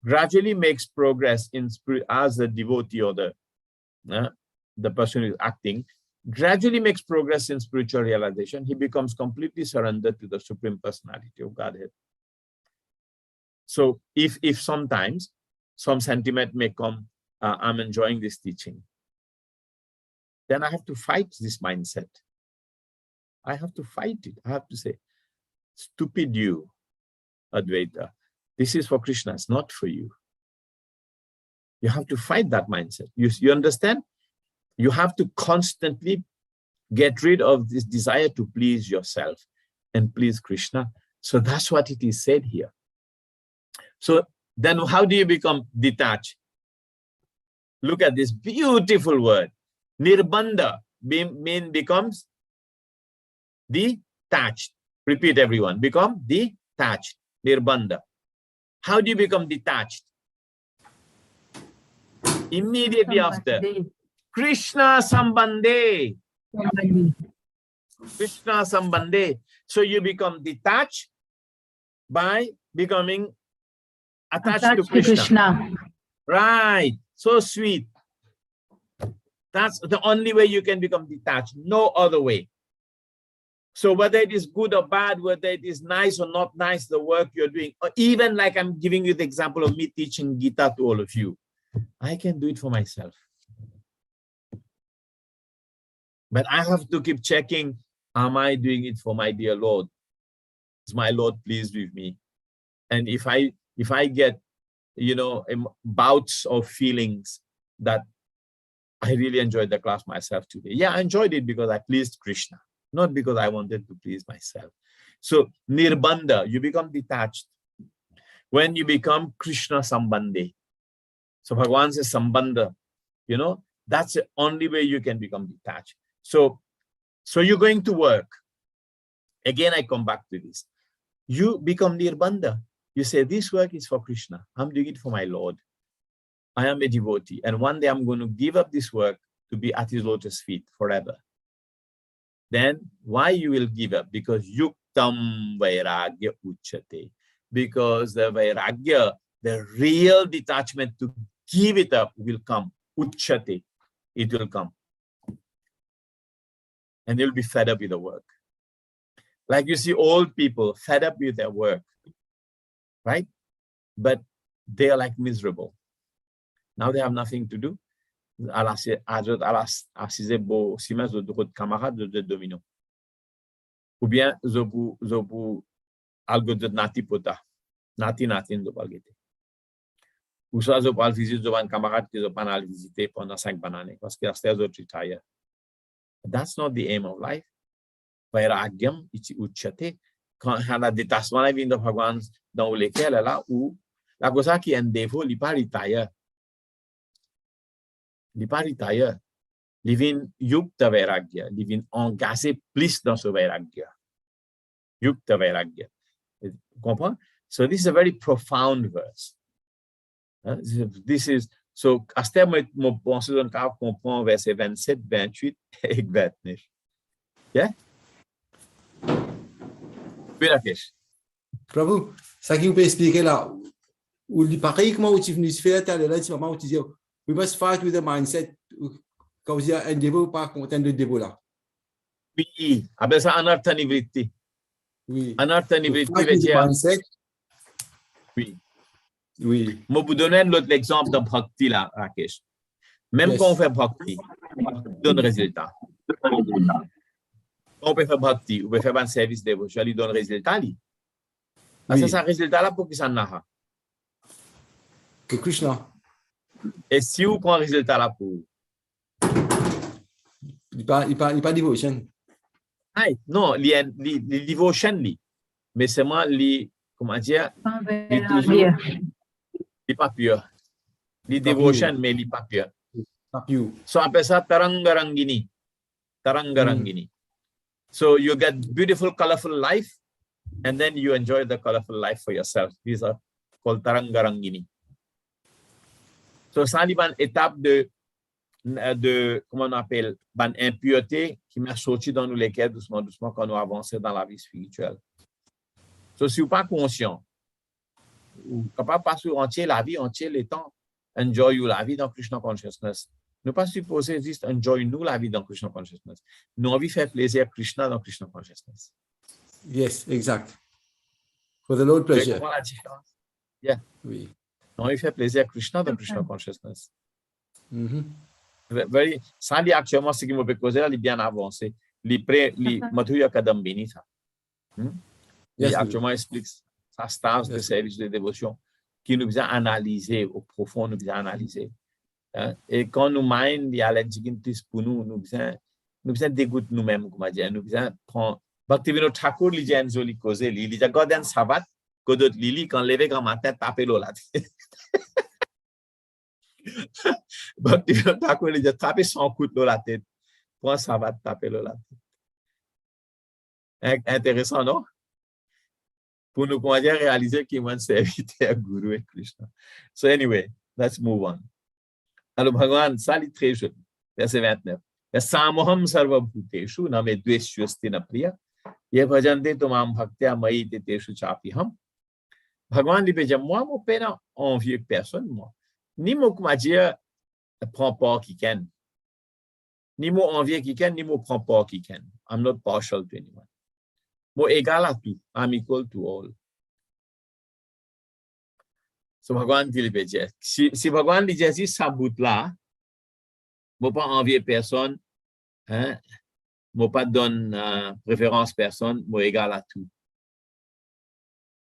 gradually makes progress in spirit, as the devotee or the person who is acting, gradually makes progress in spiritual realization, he becomes completely surrendered to the Supreme Personality of Godhead. So if sometimes some sentiment may come, I'm enjoying this teaching, then I have to fight this mindset. I have to fight it. I have to say, stupid you, Advaita. This is for Krishna, it's not for you. You have to fight that mindset. You understand? You have to constantly get rid of this desire to please yourself and please Krishna. So that's what it is said here. So then how do you become detached? Look at this beautiful word. Nirbandha becomes detached. Repeat, everyone. Become detached. Nirbandha. How do you become detached? Immediately after. Krishna Sambandhe. Krishna Sambandhe. So you become detached by becoming attached to Krishna. Right. So sweet. That's the only way you can become detached. No other way. So whether it is good or bad, whether it is nice or not nice, the work you're doing, or even like I'm giving you the example of me teaching Gita to all of you, I can do it for myself. But I have to keep checking, am I doing it for my dear Lord? Is my Lord pleased with me? And if I get, bouts of feelings that I really enjoyed the class myself today. Yeah, I enjoyed it because I pleased Krishna, not because I wanted to please myself. So, nirbandha, you become detached when you become Krishna Sambandhe. So, Bhagavan says Sambandha, that's the only way you can become detached. So you're going to work. Again, I come back to this. You become nirbandha. You say, this work is for Krishna. I'm doing it for my Lord. I am a devotee. And one day I'm going to give up this work to be at his lotus feet forever. Then why you will give up? Because yuktam vairagya uchate. Because the vairagya, the real detachment to give it up will come. Uchate. It will come. And you'll be fed up with the work. Like you see old people fed up with their work, right? But they are like miserable. Now they have nothing to do. Ou bien zobu algo de nati pota, nati do palgete. Ou soit zobu al visite zoban camarade que zoban al visiter pendant 5 bananes parce que after zo retire. That's not the aim of life. Vairagyam ichi uchate. Quand la détachement vient de Bhagavan dans lequel là où la cosa qui est un défaut, il pas retire. Il pas retire. Il vient yukta vairagya, il vient engagé plus dans ce vairagya. Yukta vairagya. You comprends? So this is a very profound verse. This is so até mon pensée dans cas comprend verset 27, 28 et 29. Yeah? Virakesh. Prabhu, ça qui vous peut expliquer là, ou il paraît comment vous venez se faire, là, maman, vous dites, we must fight with the mindset, quand vous dites un dévot, pas content de dévot là. Oui, après ça, en alternabilité. Oui. En alternabilité, Fight with the mindset. oui. Oui. Moi, vous donner l'autre exemple de Bhakti là, Rakesh. Même Yes. quand on fait Bhakti, on donne résultat. On peut faire Bhakti, on peut faire un service dévotion, il donne résultat. Parce que Oui. ça résultat là pour qui ça n'a pas. Que Krishna. Et si vous prenez le résultat là pour. Il pas devotion. Non, il y a devotion, mais c'est moi, comment dire, il n'est pas pur. Il devotion, mais il n'est pas pur. So, après ça, tarangarangini. Tarangarangini. So, you get beautiful, colorful life, and then you enjoy the colorful life for yourself. These are called tarangarangini. So, ça, c'est une étape de comment on appelle, une impureté qui m'a sorti dans nous lesquels doucement, doucement, quand nous avançons dans la vie spirituelle. So, si vous n'êtes pas conscient, vous n'êtes capable de passer entier la vie, entier le temps, enjoy la vie dans Krishna Consciousness. Nous pas supposé juste enjoy nous la vie dans Krishna Consciousness. Nous envie faire plaisir à Krishna dans Krishna Consciousness. Yes, exact. For the Lord pleasure. Vous la différence? Yeah. Oui. Nous envie faire plaisir à Krishna dans Krishna Consciousness. Ça, actuellement, ce qui me fait causer, il est bien avancé. Mathuya Kadambini, ça. Actuellement, explique sa stage de service de dévotion qui nous a analysé au profond, nous a analysé. Et quand nous mind, il y a l'indignité pour nous, nous a dégoûté nous-mêmes, comment dire, nous a prend. Bhaktivinoda Thakur, il a une jolie cause, il a gardé un sabbat, Godot Lili, quand levé grand matin, taper l'eau là. Bhaktivinoda Thakur, il a tapé son coup de la tête. Pour un sabbat, taper l'eau là. Intéressant, non? Pour nous réaliser qu'il y a un serviteur Guru et Krishna. So anyway, let's move on. Alors, Bhagavan, ça est très joli. Verset 29. Samoham sarva bhuteshu, name dveshyosti na priya. Ye bhajante tumam bhaktya mayi teteshu chapiham. Bhagavan dit, moi, mon père, envieux personne, moi. Ni mon kumadia prend pas qui ken. Ni mon envieux qui ken, ni mon prend pas qui ken. I'm not partial to anyone. Mo égal à tout. I'm equal to all. So Bhagavan dit le dire. Si Bhagavan dit ici, ça bout là, moi pas envier personne, hein, moi pas donne préférence personne, moi égal à tout.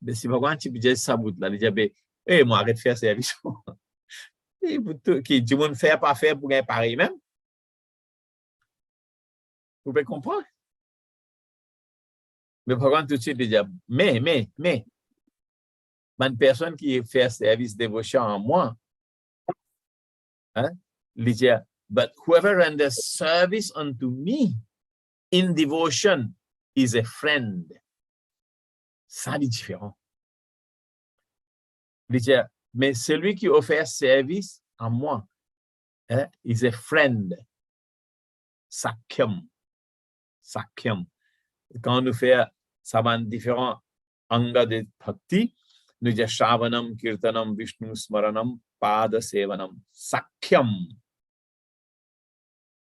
Mais si Bhagavan dit ça bout là, il dit, moi arrête de faire service. Qui du monde faire pas faire pour gagner pareil même. Vous pouvez comprendre? Mais Bhagavan tout de suite dit, mais, une personne qui fait service dévotion en moi, hein, il dit, but whoever renders service unto me in devotion is a friend. Ça, c'est différent. Il dit, mais celui qui offre service à moi, hein, is a friend. Sakyam. Sakyam. Quand nous faisons ça va différents angas de bhakti, nous disons Shavanam, Kirtanam, Vishnu Smaranam, Pada Sevanam, Sakyam.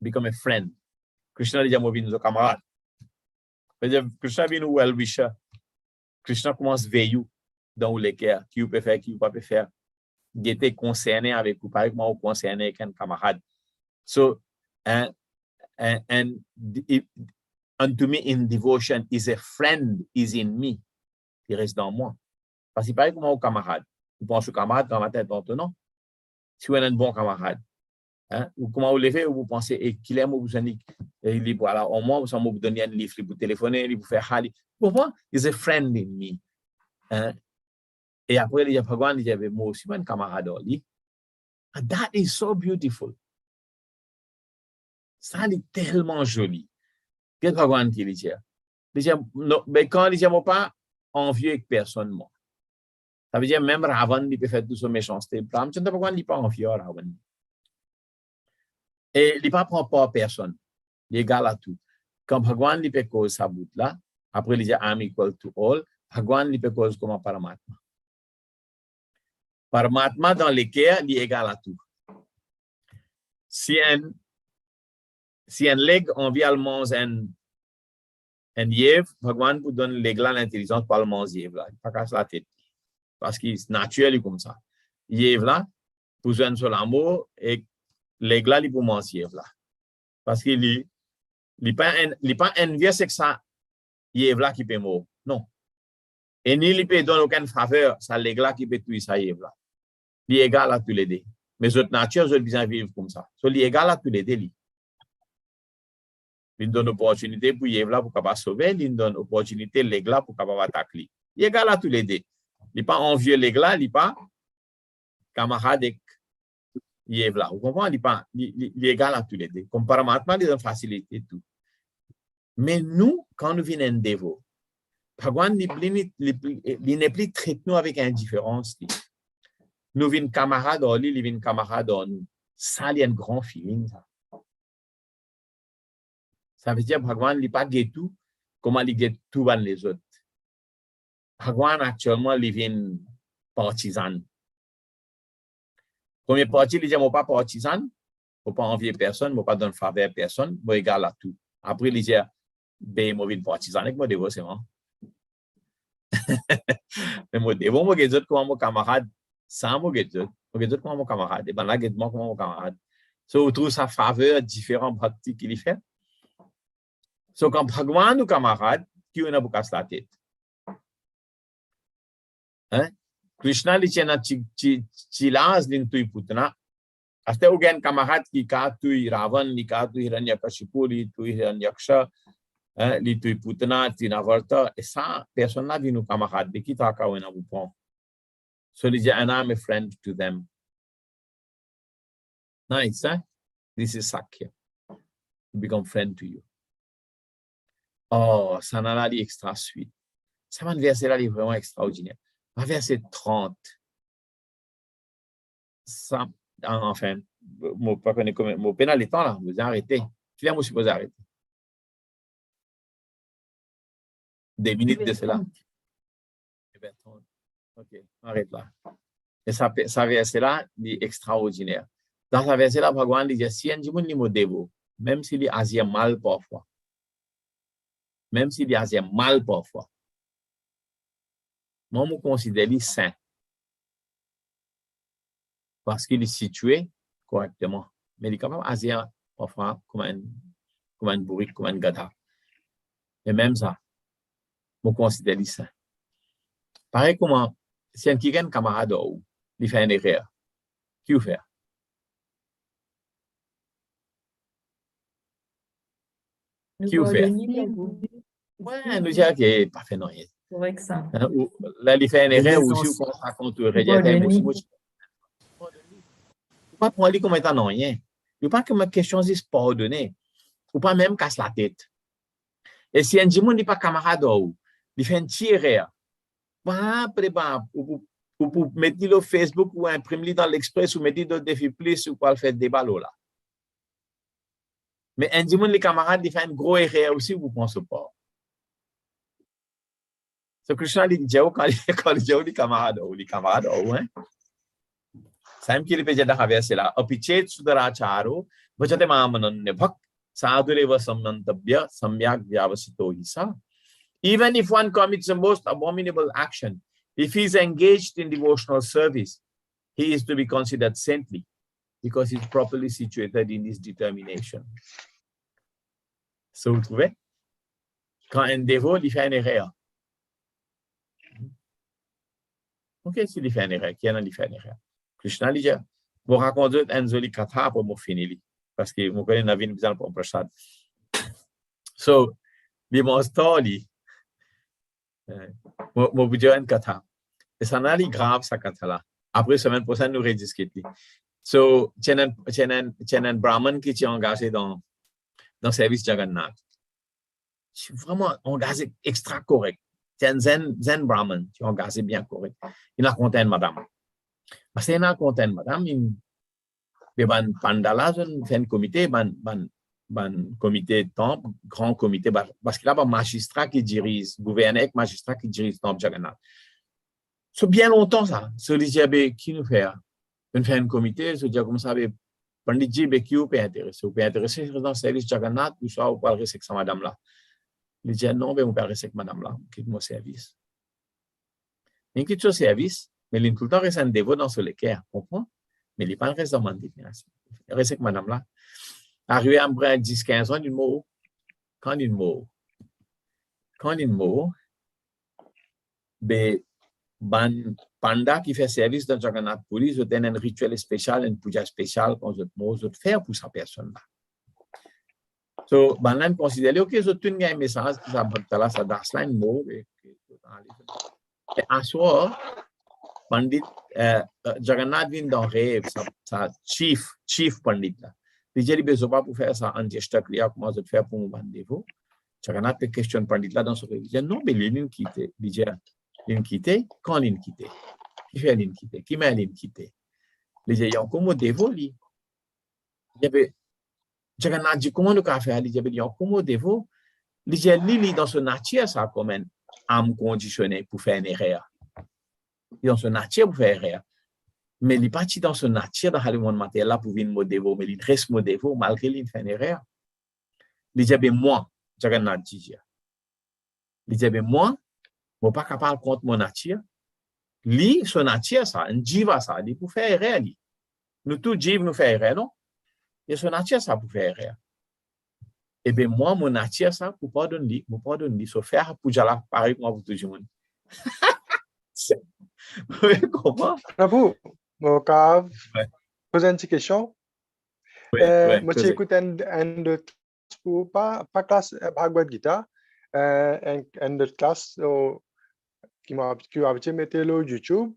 Become a friend. Krishna dit à moi, nos camarades. Krishna vient nous well-wisher. Krishna commence à veiller dans les cœurs, qui peut faire, qui ne peut pas faire. Il était concerné avec vous, pas avec moi, ou concerné avec un camarade. So, and unto me in devotion is a friend is in me. Il reste dans moi. Parce que pareil comme au camarade. Vous pensez au camarade dans ma tête, non? Si vous êtes un bon camarade, hein, ou comment vous levez, vous pensez qu'il aime, vous avez dit, voilà, au moins, vous avez donné un livre, vous téléphonez, vous faites hali. Pourquoi? Is a friend in me. Hein? Et après, il y a Bhagavan, il y avait moi aussi, un camarade. And that is so beautiful. Ça est tellement joli. Qu'est-ce que Bhagavan dit? Il dit, mais quand il dit, moi pas envieux avec personne, moi. Ça veut dire, même Ravan, il peut faire tout son méchanceté. Ramchandra Bhagavan, il n'est pas envieux à Ravan. Et il ne prend pas personne. Il est égal à tout. Quand Bhagavan, il peut cause sa bout là, après, il dit, I'm equal to all. Bhagwan li peut cause comme Paramatma. Paramatma dans lequel il est égal à tout. Si un leg environnement un yev, Bhagwan vous donne leg là l'intelligence par le yev là. Il pas casse la tête. Parce qu'il est naturel comme ça. Yev là, pour jouer sur l'amour et leg là, il pour manger yev là. Parce qu'il n'est pas envieux, c'est que ça, yev là qui peut mourir. Non. Et ni il peut donner aucune faveur, ça leg là qui peut tuer ça yev là. Il est égal à tous les deux. Mais autres nature, ils ont besoin de vivre comme ça. So, il est égal à tous les deux. Il donne opportunité pour yev là pour capable sauver, il donne opportunité leg là pour capable attaquer. Il est égal à tous les deux. Il n'est pas envieux leg là, il n'est pas camarade avec yev là. Vous comprenez? Il est égal à tous les deux. Comme Paramatma, il donne facilité tout. Mais nous, quand nous venons dévot, Bhagwan, il n'est plus traité nous avec indifférence. Nous venons camarades en lui, il vient camarade en nous. Ça, il y a un grand feeling. Ça veut dire que Bhagwan n'est pas tout, comment il guette tout les autres. Bhagwan, actuellement, il vient partisan. Premier parti, il dit, je ne suis pas partisan, je ne pas envier personne, je ne pas donner faveur à personne, je suis égal à tout. Après, il dit, ben, je suis partisan avec moi, c'est moi. Mais moi, je suis comme mon camarade, sans moi, je suis comme mon camarade. Et bien là, je suis comme mon camarade. So, on trouve sa faveur différentes pratiques qu'il fait. So, quand Bhagwan ou camarade, qui on a beaucoup la tête. Hein? Krishna li tient chilaz l'intui putna. Hasta aucun camarade qui a tu Ravan, li a tu Hiranyakashipu, li tu Hiranyaksha, li tu putna, Tinavarta. Et ça, personne n'a vu nos camarades. De qui t'as qu'à on a vous prend. So, li dit, and I'm a friend to them. Nice, hein? This is Sakya. To become friend to you. Oh, ça n'a l'air extra sweet. Ça va verset là, il est vraiment extraordinaire. Verset 30. Ça, enfin, je pas connais comment, mon pénal est temps là, vous arrêtez. Tu viens, moi, je suppose arrêter. 2 minutes de cela. Ok, arrête là. Et ça verset là, il est extraordinaire. Dans ce verset là, Bhagwan dit, si un jour il me même s'il est asien mal parfois, même s'il est asien mal parfois, moi, je considère lui saint. Parce qu'il est situé correctement. Mais il est capable d'agir parfois comme un bourrique, comme un gada. Et même ça, je considère lui saint. Pareil comment, si un qui a un camarade ou il fait une erreur, qui fait? Qui fait? Ouais, nous disons qu'il n'est pas fait non. Correct ça. Là, il fait une erreur aussi, ou qu'on se raconte, pas pour lui comme étant non rien. Il pas que ma question c'est pardonner. Ou pas même casse la tête. Et si un dimanche n'est pas camarade ou il fait un tirer, après ou pour mettre le Facebook ou imprimer dans l'Express ou mettre dans le défi plus ou quoi faire débat là. Mais un dimanche les camarades il fait un gros erreur aussi vous pensez pas. Ce que je dis quand les camarades ou hein. Sam qui répète dans la verset là. Apichet sudaracharo, bhajate mamanan nebhak, sadureva samnantabhya, samyak vyavasito hisa. Even if one commits the most abominable action, if he is engaged in devotional service, he is to be considered saintly because he is properly situated in his determination. So, vous trouvez? Quand un dévot, il fait une erreur. Ok, s'il fait une erreur, qui en a fait une erreur? Krishna dit, vous racontez un joli katha pour me finir. Parce que vous connaissez la vie bizarre pour prasad. So, les monstres, moi, vous dire une katha. Et ça n'a pas grave, sa katha là. Après, semaine prochaine, nous rediscutons. So, il y a un brahman qui est engagé dans le service Jagannath. C'est vraiment engagé extra correct. C'est un zen brahman qui est engagé bien correct. Il a compté une madame. Parce qu'il a compté une madame, il y a un pandala, il fait un comité, comité de temple, grand comité, parce qu'il y a un magistrat qui dirige, gouverneur, magistrat qui dirige le temple Jagannath. C'est bien longtemps ça. Ce dit, qui nous fait? On fait un comité, se dit comme ça, Panditji, qui vous peut intéresser? Vous pouvez intéresser dans le service Jagannath, ou soit vous parlerez avec sa madame là. Il dit non, mais vous parlerez avec madame là, quitte mon service. Il quitte son service, mais il tout le temps reste un dévot dans ce l'équerre, comprends? Mais il n'est pas un reste dans le il reste avec madame là. Arrivé à 10-15 ans, il mort. Quand il mort, Panda qui fait service dans Jagannath Puri, je donne un rituel spécial, une puja spéciale quand je faire pour sa personne là. So, Banlan considère que je donne un message pour sa bhaktala, sa daslan mot. Et à soi, Pandit Jagannath vient dans rêve, sa chief Pandit là. Il dit, je pas pour faire ça en gestakriya, comment je faire pour mon bandévo. Jagannath te questionne Pandit là dans ce rêve. Il dit, non, mais il est quitté. Il dit, l'inquité, quand l'inquité? Qui fait l'inquité? Qui m'a l'inquité? Les gens comme dévot, il y avait Jagannath dit comment nous faire? Il y avait comme dévot, les gens dans ce nature ça comme une âme conditionnée pour faire une erreur. Dans ce nature pour faire une erreur. Mais il est parti dans ce nature dans le monde matériel là pour venir me dévot, mais il reste me dévot malgré qu'il fait une erreur. Il y avait moi, Jagannath dit. Il y avait moi. Je ne suis pas capable de contre mon nature. Lui, son nature, ça, un jiva, ça, il peut faire erreur. Nous, tous jiva, nous faisons erreur, non? Et son nature, ça, peut faire erreur. Eh bien, moi, mon nature, ça, je pardonne lui. Je pardonne lui. Sauf faire pour Jala, pareil pour moi, pour tout le monde. Vous comprenez? Prabhu, je vais poser une question. Moi, j'ai écouté une pour pas classe Bhagavad Gita, une autre classe qui m'a mettre le YouTube.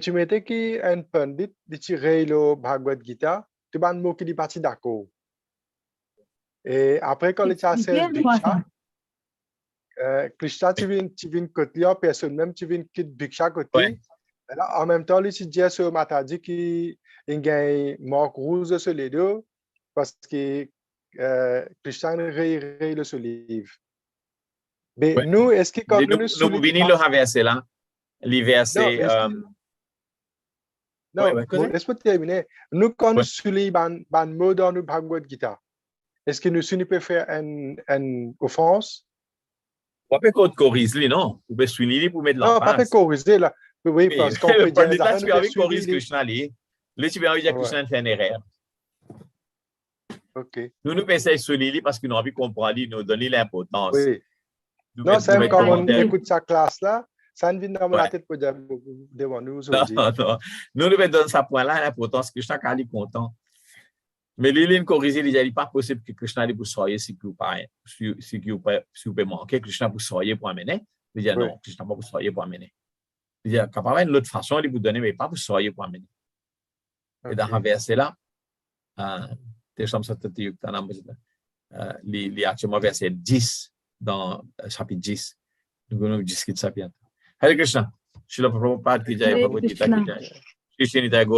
Tu mettais qui un pandit de tirer le Bhagavad Gita, tu vas me qui dit parti d'accord. Et après quand le chasseur Bhiksha, Krishna tu viens côté personne même tu viens quitter Bhiksha côté. En même temps, il se dit sur Mataji qui gagne marque rouge sur les deux parce que Krishna réécrit le livre. Mais nous, est-ce que quand nous venons le verset là, les versets. Non, laisse-moi terminer. Nous, quand nous soulignons un mot dans le Bhagavad Gita, est-ce que nous pouvons faire une offense? On peut pas corriger, non? On peut souligner pour mettre l'emphase. Non, pas corriger là. Oui, parce qu'on peut dire là, tu peux corriger Krishna. Là, tu peux dire que Krishna fait une erreur. Ok. Nous pensons souligner parce que nous avons envie de comprendre, nous donner l'importance. Oui. Non, c'est comme on écoute sa classe là. Ça ne vient dans la tête pour dire devant nous aujourd'hui. Non. Nous devons donner ce point-là l'importance que Krishna est content. Mais l'île corrigée, il n'est pas possible que Krishna vous soyez si vous pouvez manquer, Krishna vous soyez pour amener. Il dit non, Krishna pas vous soyez pour amener. Il dit capable une autre façon de vous donner, mais pas vous soyez pour amener. Et dans un verset là, il y a actuellement verset 10 dans chapitre 10. Nous allons discuter ça bientôt. Hare Krishna. Srila Prabhupada ki jai, Bhagavad Gita ki jai. Shri Srinivas